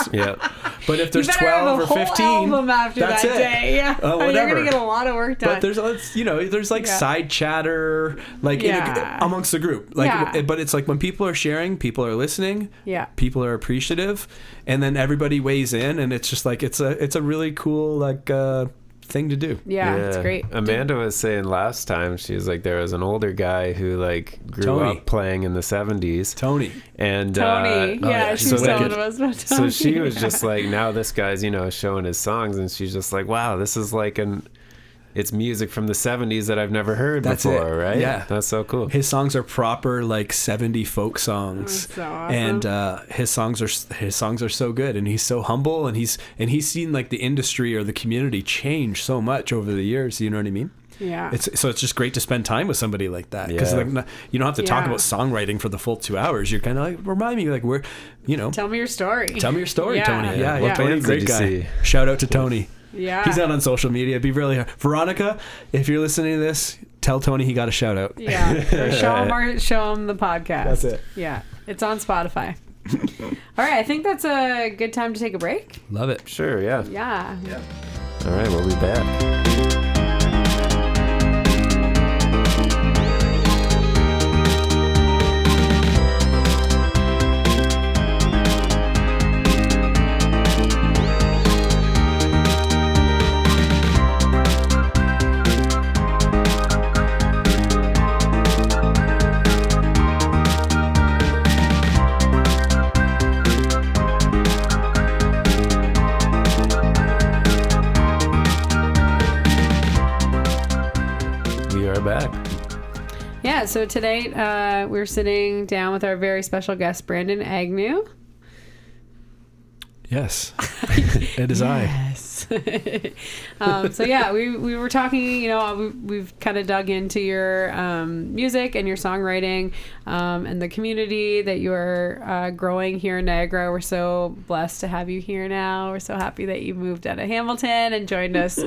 But if there's 12 or 15, album after that's that it. Day. Whatever. You're gonna get a lot of work done. But there's like side chatter, like amongst the group. Like, but it's like when people are sharing, people are listening. People are appreciative, and then everybody weighs in, and it's just like, it's a really cool like thing to do. It's great. Amanda was saying last time, she was like, there was an older guy who like grew up playing in the 70s. Tony. And Tony. She was telling us about Tony. So she was just like, now this guy's, showing his songs, and she's just like, wow, this is like it's music from the 70s that I've never heard before, right? Yeah. That's so cool. His songs are proper like 70 folk songs. That's so awesome. And his songs are so good, and he's so humble, and he's seen like the industry or the community change so much over the years, you know what I mean? Yeah. It's just great to spend time with somebody like that, because like, you don't have to talk about songwriting for the full 2 hours. You're kind of like, remind me, like, we're, Tell me your story. Tony. Yeah. What Tony, bands great did you guy. see? Shout out to Tony. Yeah. He's out on social media. It'd be really hard. Veronica, if you're listening to this, tell Tony he got a shout out. Yeah. Or show him the podcast. That's it. Yeah. It's on Spotify. All right. I think that's a good time to take a break. Love it. Sure, yeah. Yeah. All right, we'll be back. Yeah, so today we're sitting down with our very special guest, Brandon Agnew. Yes, it is yes. So yeah, we were talking, we've kind of dug into your music and your songwriting and the community that you're growing here in Niagara. We're so blessed to have you here now. We're so happy that you moved out of Hamilton and joined us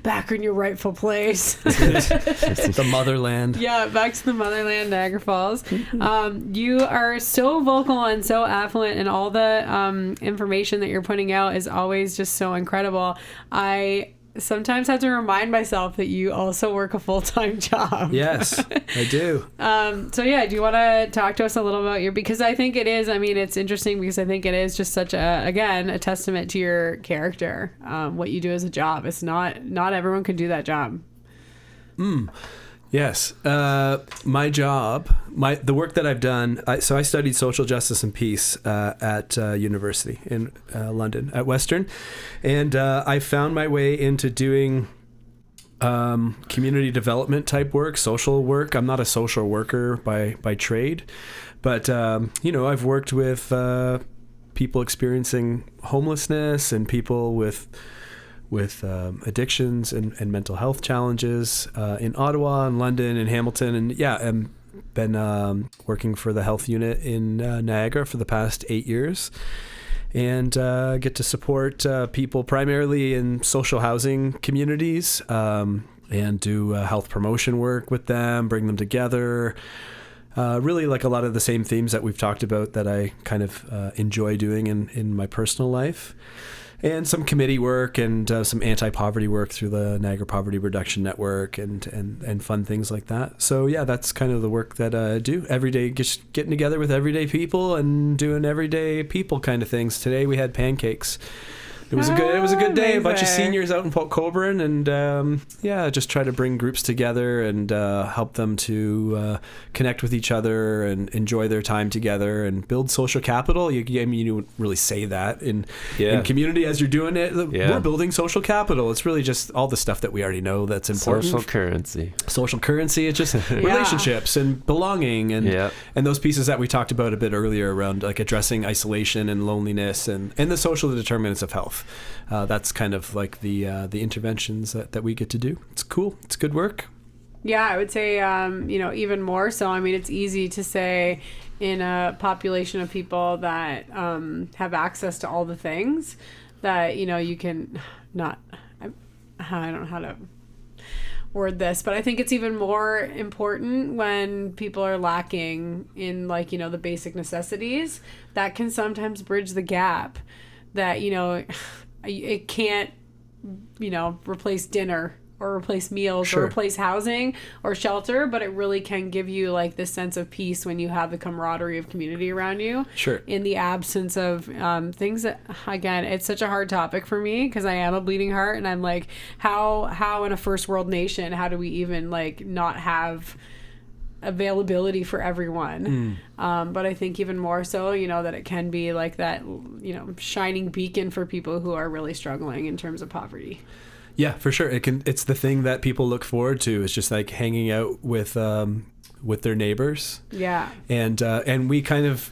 back in your rightful place. The motherland. Yeah, back to the motherland, Niagara Falls. You are so vocal and so affluent, and all the information that you're putting out is always just so incredible. I sometimes have to remind myself that you also work a full-time job. Yes, I do. So yeah, do you want to talk to us a little about because I think it is, it's interesting because I think it is just such a testament to your character, what you do as a job. It's not everyone can do that job. Yes. My job, the work that I've done, I studied social justice and peace at university in London, at Western. And I found my way into doing community development type work, social work. I'm not a social worker by trade. But, I've worked with people experiencing homelessness and people with with addictions and mental health challenges in Ottawa and London and Hamilton. And been working for the health unit in Niagara for the past 8 years, and get to support people primarily in social housing communities, and do health promotion work with them, bring them together. Really like a lot of the same themes that we've talked about that I kind of enjoy doing in my personal life. And some committee work and some anti-poverty work through the Niagara Poverty Reduction Network and fun things like that. So yeah, that's kind of the work that I do every day, just getting together with everyday people and doing everyday people kind of things. Today we had pancakes. It was a good day. A bunch of seniors out in Port Colborne, and just try to bring groups together and help them to connect with each other and enjoy their time together and build social capital. You don't really say that in community as you're doing it. We're building social capital. It's really just all the stuff that we already know that's important. Social currency. It's just relationships and belonging and those pieces that we talked about a bit earlier around like addressing isolation and loneliness and the social determinants of health. That's kind of like the interventions that we get to do. It's cool. It's good work. Yeah, I would say, even more so. I mean, it's easy to say in a population of people that have access to all the things that, you can not, I don't know how to word this, but I think it's even more important when people are lacking in the basic necessities that can sometimes bridge the gap. That, it can't, replace dinner or replace meals or replace housing or shelter, but it really can give you this sense of peace when you have the camaraderie of community around you. Sure. In the absence of things that, again, it's such a hard topic for me because I am a bleeding heart, and I'm like, how in a first world nation, how do we even not have availability for everyone? But I think even more so, that it can be like that, shining beacon for people who are really struggling in terms of poverty. Yeah, for sure. It's the thing that people look forward to. It's just like hanging out with their neighbors. Yeah. And we kind of,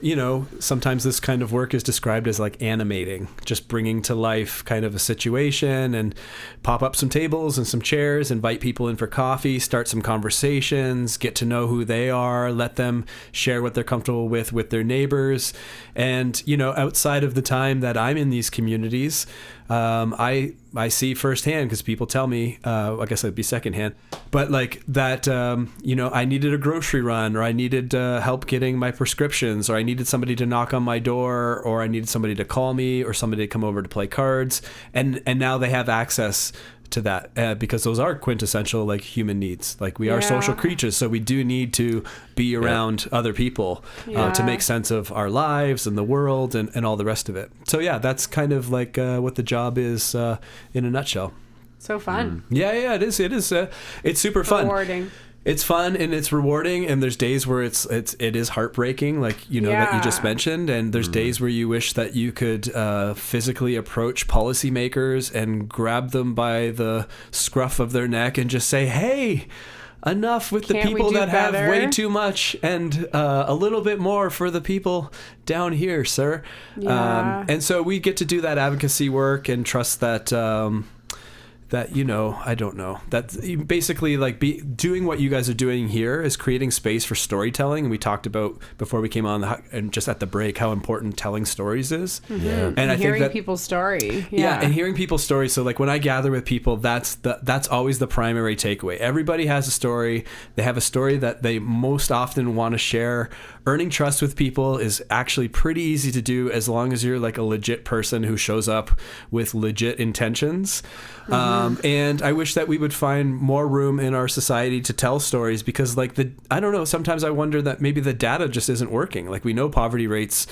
sometimes this kind of work is described as like animating, just bringing to life kind of a situation and pop up some tables and some chairs, invite people in for coffee, start some conversations, get to know who they are, let them share what they're comfortable with their neighbors. And, outside of the time that I'm in these communities, I see firsthand because people tell me, I guess it'd be secondhand, but like that, I needed a grocery run, or I needed help getting my prescriptions, or I needed somebody to knock on my door, or I needed somebody to call me, or somebody to come over to play cards. And now they have access to that because those are quintessential human needs. We are social creatures, so we do need to be around other people to make sense of our lives and the world and all the rest of it. So that's kind of what the job is in a nutshell. So fun. It is it's super fun. Rewarding. It's fun and it's rewarding, and there's days where it is heartbreaking, that you just mentioned, and there's days where you wish that you could physically approach policymakers and grab them by the scruff of their neck and just say, hey, enough with the people that have way too much, and a little bit more for the people down here, sir. And so we get to do that advocacy work and trust that I don't know, that basically doing what you guys are doing here is creating space for storytelling. And we talked about before we came on and just at the break how important telling stories is. Mm-hmm. And I think hearing people's story. And hearing people's stories. So when I gather with people, that's always the primary takeaway. Everybody has a story. They have a story that they most often want to share. Earning trust with people is actually pretty easy to do as long as you're a legit person who shows up with legit intentions. And I wish that we would find more room in our society to tell stories because I don't know, sometimes I wonder that maybe the data just isn't working. We know poverty rates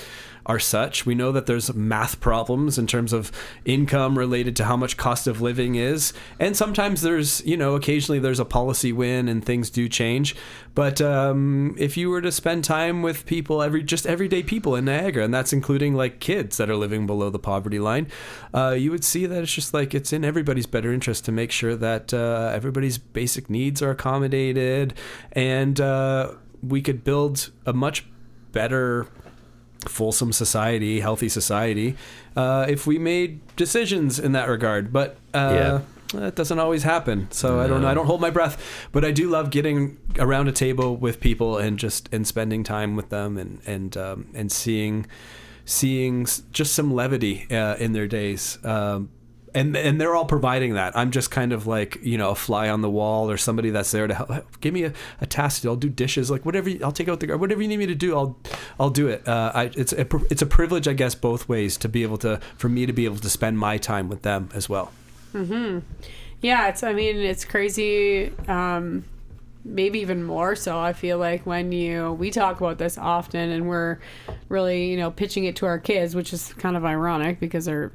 are such. We know that there's math problems in terms of income related to how much cost of living is. And sometimes there's, occasionally there's a policy win and things do change. But if you were to spend time with people, everyday people in Niagara, and that's including kids that are living below the poverty line, you would see that it's just it's in everybody's better interest to make sure that everybody's basic needs are accommodated, and we could build a much better fulsome society, healthy society, if we made decisions in that regard. But that doesn't always happen. So I don't know. I don't hold my breath, but I do love getting around a table with people and spending time with them and seeing just some levity in their days. And they're all providing that. I'm just kind of like, a fly on the wall or somebody that's there to help. Give me a task. I'll do dishes, like whatever. I'll take out the garbage. Whatever you need me to do, I'll do it. It's a privilege, I guess, both ways for me to be able to spend my time with them as well. Mm-hmm. Yeah, it's crazy. Maybe even more so. I feel like when we talk about this often, and we're really, pitching it to our kids, which is kind of ironic because they're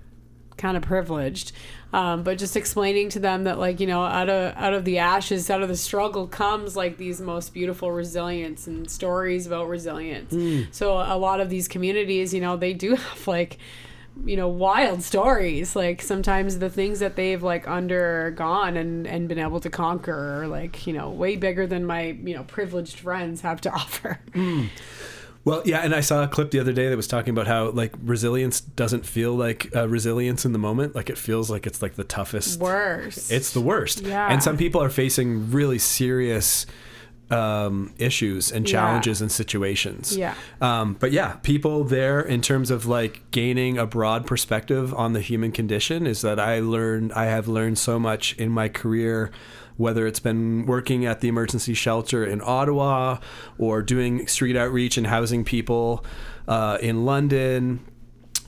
kind of privileged, but just explaining to them that, like, out of the ashes, out of the struggle comes like these most beautiful resilience and stories about resilience. So a lot of these communities, they do have like, wild stories. Like sometimes the things that they've like undergone and been able to conquer are like, way bigger than my, privileged friends have to offer. Well, yeah, and I saw a clip the other day that was talking about how like resilience doesn't feel like resilience in the moment. Like it feels like it's like the toughest. Worst. It's the worst. Yeah. And some people are facing really serious issues and challenges and situations. Yeah. But yeah, people there in terms of like gaining a broad perspective on the human condition is that I have learned so much in my career, whether it's been working at the emergency shelter in Ottawa or doing street outreach and housing people in London,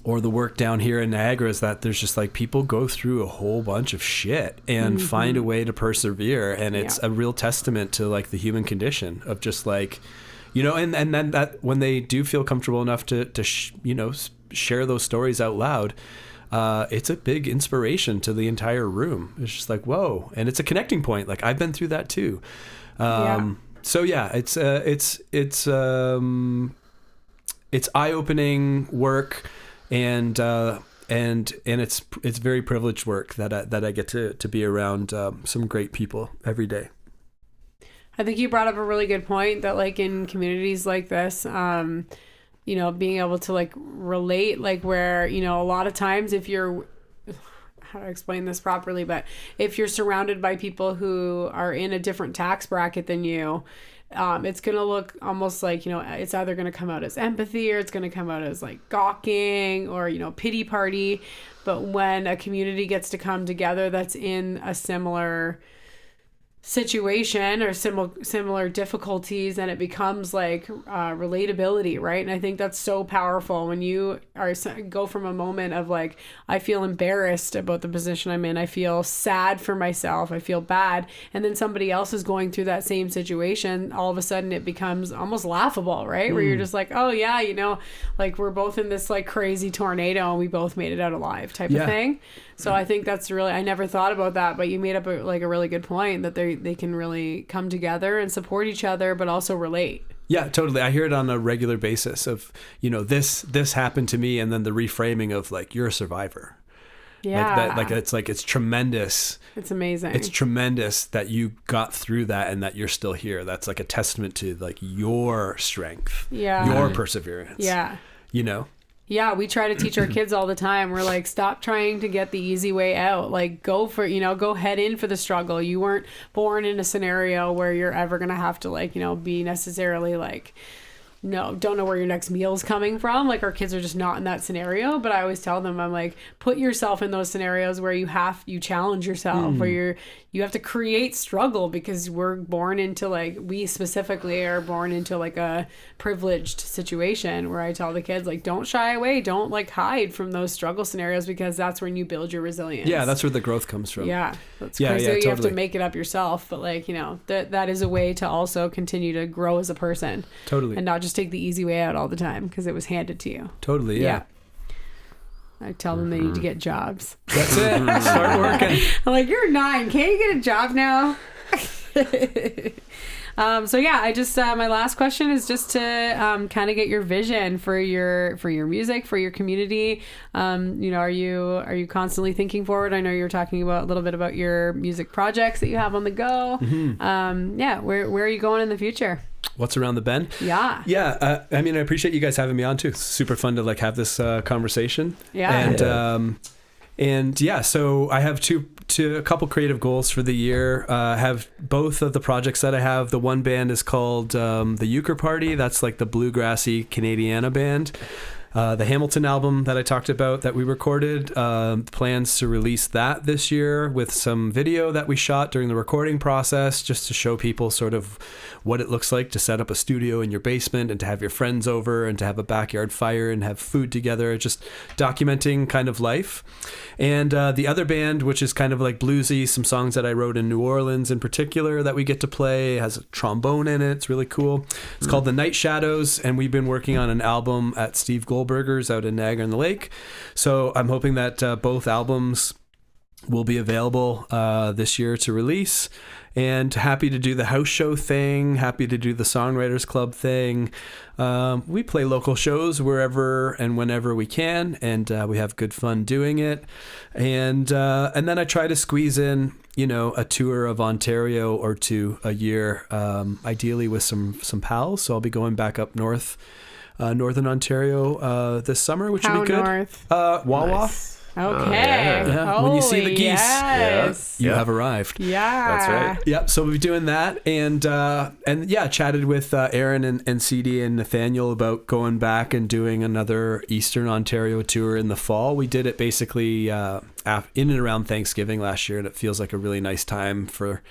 or the work down here in Niagara, is that there's just like people go through a whole bunch of shit and find a way to persevere. And it's a real testament to like the human condition of just like, and then that when they do feel comfortable enough to share those stories out loud, it's a big inspiration to the entire room. It's just like, whoa. And it's a connecting point. Like I've been through that too. So yeah, it's eye-opening work. And it's very privileged work that I get to be around some great people every day. I think you brought up a really good point that like in communities like this, being able to like relate, like where, a lot of times if you're, how to explain this properly, but if you're surrounded by people who are in a different tax bracket than you, it's going to look almost like, it's either going to come out as empathy or it's going to come out as like gawking or, pity party. But when a community gets to come together that's in a similar situation or similar difficulties, and it becomes like relatability, right? And I think that's so powerful when you go from a moment of like, I feel embarrassed about the position I'm in, I feel sad for myself, I feel bad, and then somebody else is going through that same situation. All of a sudden it becomes almost laughable, right? Where you're just like, oh yeah, like we're both in this like crazy tornado and we both made it out alive type of thing. So I think that's really, I never thought about that, but you made up a really good point that they can really come together and support each other, but also relate. Yeah, totally. I hear it on a regular basis of, this happened to me, and then the reframing of like, you're a survivor. Yeah. It's tremendous. It's amazing. It's tremendous that you got through that and that you're still here. That's like a testament to like your strength, your perseverance. Yeah. Yeah, we try to teach our kids all the time. We're like, stop trying to get the easy way out. Like, go head in for the struggle. You weren't born in a scenario where you're ever going to have to like, be necessarily like, don't know where your next meal is coming from. Like our kids are just not in that scenario. But I always tell them, I'm like, put yourself in those scenarios where you challenge yourself, where you have to create struggle, because we're born into like, we specifically are born into like a privileged situation where I tell the kids like, don't shy away, don't like hide from those struggle scenarios, because that's when you build your resilience. Yeah, that's where the growth comes from. Yeah, that's crazy. You have to make it up yourself, but like, that is a way to also continue to grow as a person. Totally. And not just take the easy way out all the time because it was handed to you. Totally, yeah. I tell them they need to get jobs. That's it. Start working. I'm like, you're 9. Can't you get a job now? So yeah, I just my last question is just to kind of get your vision for your music, for your community. Are you constantly thinking forward? I know you were talking about a little bit about your music projects that you have on the go. Where are you going in the future? What's around the bend? Yeah. I appreciate you guys having me on too. It's super fun to have this conversation. So I have a couple creative goals for the year. Have both of the projects that I have. The one band is called the Euchre Party. That's like the bluegrassy Canadiana band. The Hamilton album that I talked about that we recorded, plans to release that this year with some video that we shot during the recording process, just to show people sort of what it looks like to set up a studio in your basement and to have your friends over and to have a backyard fire and have food together, just documenting kind of life. And the other band, which is kind of like bluesy, some songs that I wrote in New Orleans in particular that we get to play, has a trombone in it. It's really cool. It's called The Night Shadows, and we've been working on an album at Steve Goldberger's out in Niagara-on-the-Lake. So I'm hoping that both albums will be available this year to release. And happy to do the house show thing, happy to do the Songwriters Club thing. We play local shows wherever and whenever we can, and we have good fun doing it. And then I try to squeeze in, a tour of Ontario or two a year, ideally with some pals. So I'll be going back up north, northern Ontario this summer, which would be good. North? Wawa. Nice. Okay. Yeah. When you see the geese, yes. you have arrived. Yeah. That's right. Yep. So we'll be doing that, and chatted with Aaron and CD and Nathaniel about going back and doing another Eastern Ontario tour in the fall. We did it basically in and around Thanksgiving last year, and it feels like a really nice time for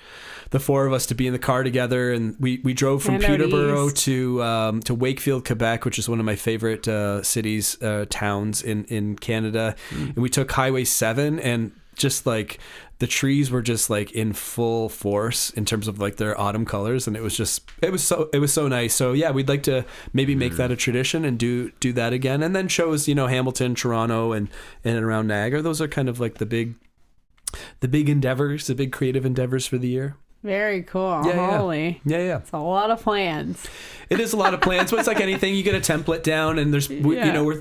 the four of us to be in the car together. And we drove from Peterborough to Wakefield, Quebec, which is one of my favorite cities, towns in Canada. And we took Highway 7, and just like the trees were just like in full force in terms of like their autumn colors, and it was so nice. So yeah, we'd like to maybe make that a tradition and do that again. And then shows, Hamilton, Toronto, and around Niagara. Those are kind of like the big endeavors, the big creative endeavors for the year. Very cool. Yeah, Holy. Yeah. It's a lot of plans. It is a lot of plans, but it's like anything. You get a template down, and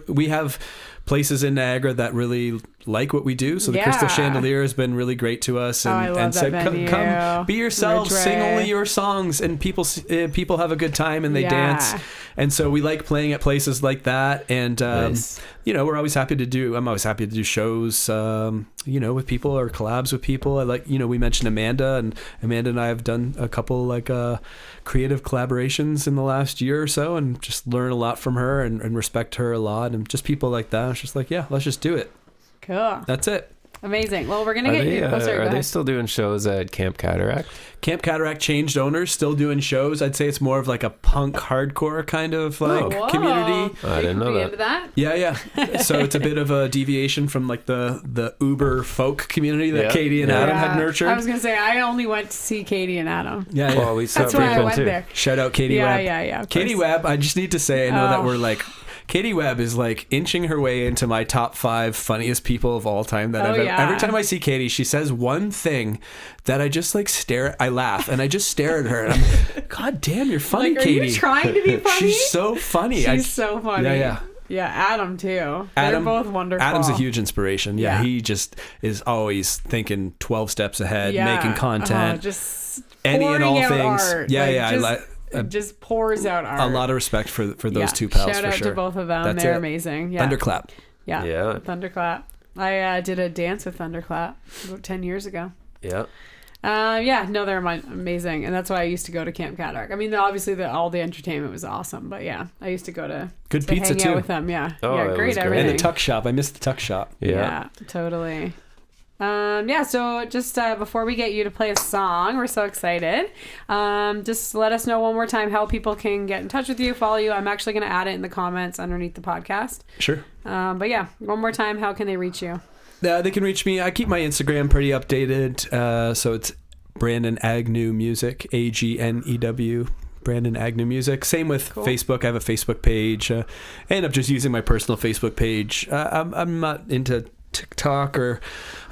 we have places in Niagara that really like what we do. So the Crystal Chandelier has been really great to us, and said, "Come, be yourselves, sing only your songs, and people have a good time and they dance." And so we like playing at places like that, and nice. I'm always happy to do shows, with people or collabs with people. I like, we mentioned Amanda and I have done a couple like creative collaborations in the last year or so, and just learn a lot from her and respect her a lot, and just people like that. It's just like, let's just do it. Cool. That's it. Amazing. Well, we're gonna get you. Are they still doing shows at Camp Cataract? Camp Cataract changed owners, still doing shows. I'd say it's more of like a punk hardcore kind of community. I didn't know Into that. Yeah. So it's a bit of a deviation from like the uber folk community that Katie and Adam had nurtured. I was gonna say I only went to see Katie and Adam. Yeah. Well, that's why I went there. Shout out Katie Webb. Yeah. Katie Webb. I just need to say, I know that we're like. Katie Webb is like inching her way into my top 5 funniest people of all time. Every time I see Katie, she says one thing that I just like I laugh and I just stare at her and I'm, God damn, you're funny, like, Katie. Are you trying to be funny? She's so funny. She's so funny. Yeah. Yeah, Adam too. They're both wonderful. Adam's a huge inspiration. Yeah, he just is always thinking 12 steps ahead, making content. Just any and all things. Art. Just pours out art. A lot of respect for those two pals. Shout out to both of them. They're amazing. Yeah. Thunderclap. Yeah. Thunderclap. I did a dance with Thunderclap about 10 years ago. Yeah. They're amazing, and that's why I used to go to Camp Cataract. I mean, obviously, all the entertainment was awesome, but I used to go to good pizza hang too out with them. Yeah, great everything. And the tuck shop. I missed the tuck shop. Yeah, totally. So just before we get you to play a song, we're so excited. Just let us know one more time how people can get in touch with you, follow you. I'm actually going to add it in the comments underneath the podcast. Sure. One more time, how can they reach you? They can reach me. I keep my Instagram pretty updated. So it's Brandon Agnew Music, AGNEW. Brandon Agnew Music. Same with Facebook. I have a Facebook page. I end up just using my personal Facebook page. I'm not into TikTok, or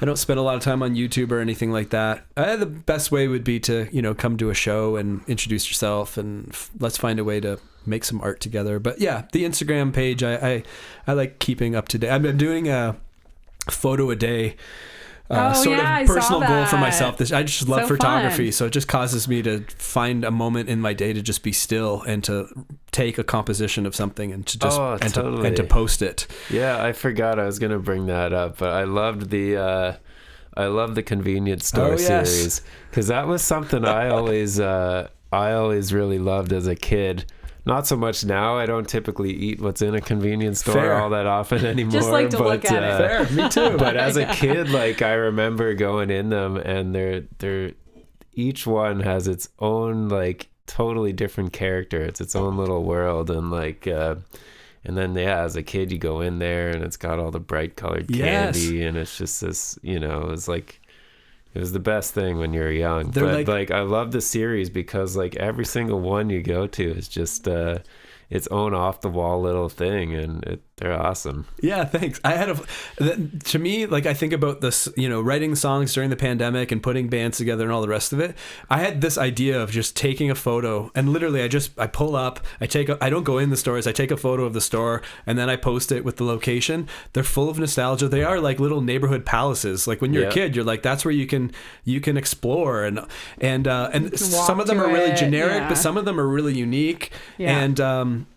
I don't spend a lot of time on YouTube or anything like that. The best way would be to, come to a show and introduce yourself, and let's find a way to make some art together. But yeah, the Instagram page, I like keeping up to date. I've been doing a photo a day sort of personal goal for myself. I just love photography, so it just causes me to find a moment in my day to just be still and to take a composition of something and to just and to post it. Yeah, I forgot I was going to bring that up, but I loved the convenience store series, because that was something I always really loved as a kid. Not so much now. I don't typically eat what's in a convenience store all that often anymore. Just like to look at it. Fair, me too. But as a kid, like, I remember going in them, and they're each one has its own, like, totally different character. It's its own little world, and like, and then as a kid, you go in there, and it's got all the bright colored candy, and it's just this, it's like. It was the best thing when you're young. But like I love the series because like every single one you go to is just its own off the wall little thing, and they're awesome. Yeah, thanks. To me, like, I think about this, writing songs during the pandemic and putting bands together and all the rest of it. I had this idea of just taking a photo, and literally I pull up, I don't go in the stores, I take a photo of the store, and then I post it with the location. They're full of nostalgia. They are like little neighborhood palaces. Like when you're a kid, you're like, that's where you can explore, and some of them are really generic, but some of them are really unique. Yeah. And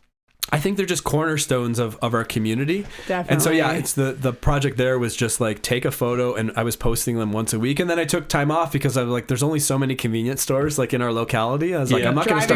I think they're just cornerstones of our community. Definitely. And so, yeah, it's the project there was just like take a photo, and I was posting them once a week. And then I took time off because I was like, there's only so many convenience stores like in our locality. I was like, I'm not going to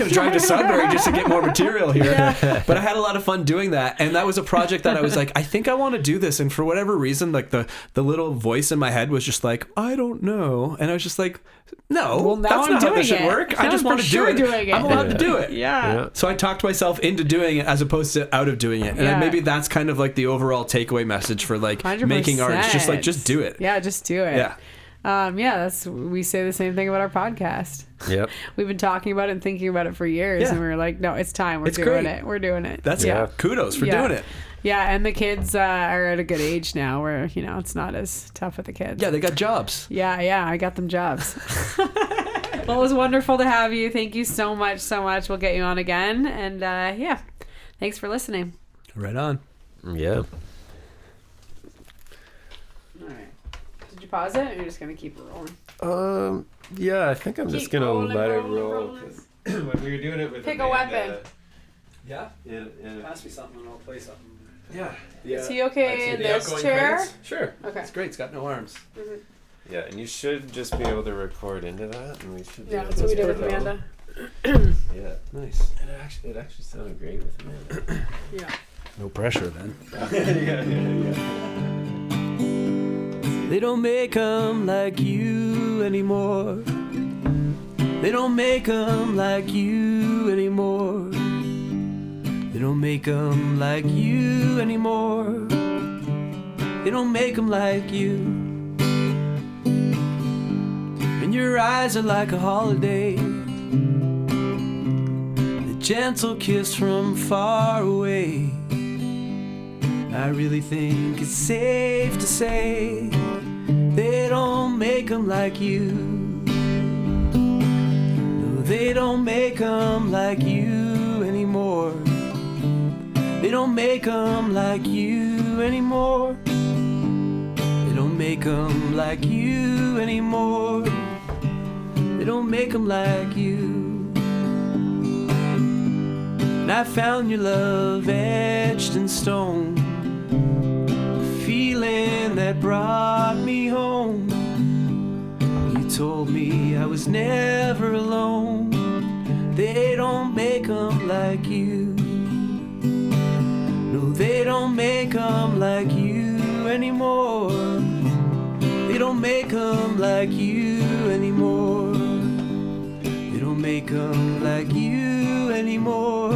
drive to Sudbury just to get more material here. Yeah. But I had a lot of fun doing that. And that was a project that I was like, I think I want to do this. And for whatever reason, like the little voice in my head was just like, I don't know. And I was just like, no, that's not how this should work. I just want to do it. I'm allowed to do it. Yeah. So I talked myself into doing it as opposed to out of doing it. And maybe that's kind of like the overall takeaway message for like 100%. Making art. It's just like, just do it. Yeah, just do it. Yeah. We say the same thing about our podcast. Yep. We've been talking about it and thinking about it for years, and we were like, no, it's time. We're doing it. We're doing it. That's kudos for doing it. Yeah, and the kids are at a good age now where, it's not as tough with the kids. Yeah, they got jobs. Yeah, I got them jobs. Well, it was wonderful to have you. Thank you so much. We'll get you on again. And thanks for listening. Right on. Yeah. All right. Did you pause it, or you're just going to keep it rolling? Yeah, I think I'm just going to let it roll. When we were doing it with Pick a weapon. Yeah? Pass me something and I'll play something. Yeah. Is he okay in this chair? Credits? Sure. Okay. It's great. It's got no arms. Mm-hmm. Yeah, and you should just be able to record into that, and we should. Yeah, that's what we did with Amanda. Yeah, nice. It actually sounded great with Amanda. Yeah. No pressure then. Yeah. They don't make them like you anymore. They don't make them like you anymore. They don't make them like you anymore. They don't make them like you. And your eyes are like a holiday, the gentle kiss from far away. I really think it's safe to say they don't make them like you. No, they don't make them like you anymore. They don't make them like you anymore. They don't make them like you anymore. They don't make them like you. And I found your love etched in stone, the feeling that brought me home. You told me I was never alone. They don't make them like you. No, they don't make them like you anymore. They don't make them like you anymore. They don't make them like you anymore.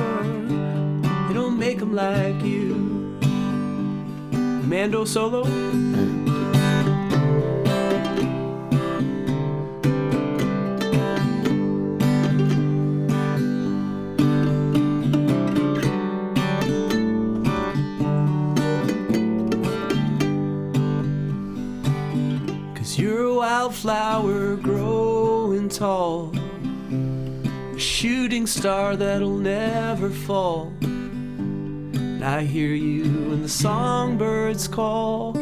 They don't make them like you. Mando solo. 'Cause you're a wildflower growing tall, a shooting star that'll never fall. And I hear you when the songbirds call.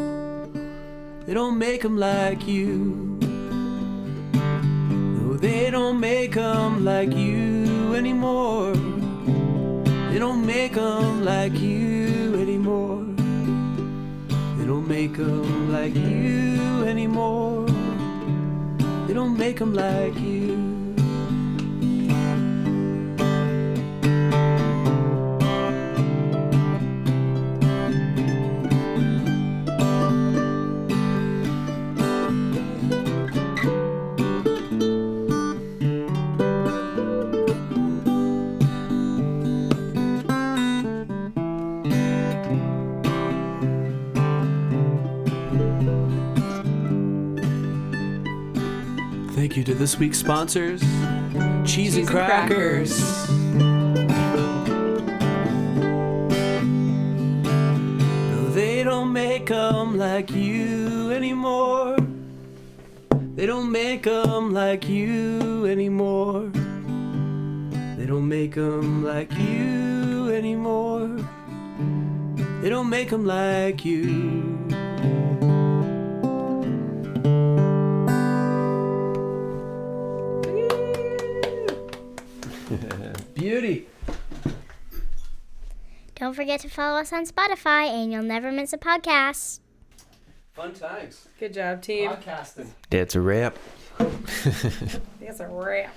They don't make 'em like you. No, they don't make 'em like you anymore. They don't make 'em like you anymore. They don't make 'em like you anymore. They don't make 'em like you. Thank you to this week's sponsors, Cheese and Crackers. No, they don't make 'em like you anymore. They don't make 'em like you anymore. They don't make 'em like you anymore. They don't make 'em like you. Beauty. Don't forget to follow us on Spotify and you'll never miss a podcast. Fun times. Good job, team. Podcasting. That's a wrap. That's a wrap.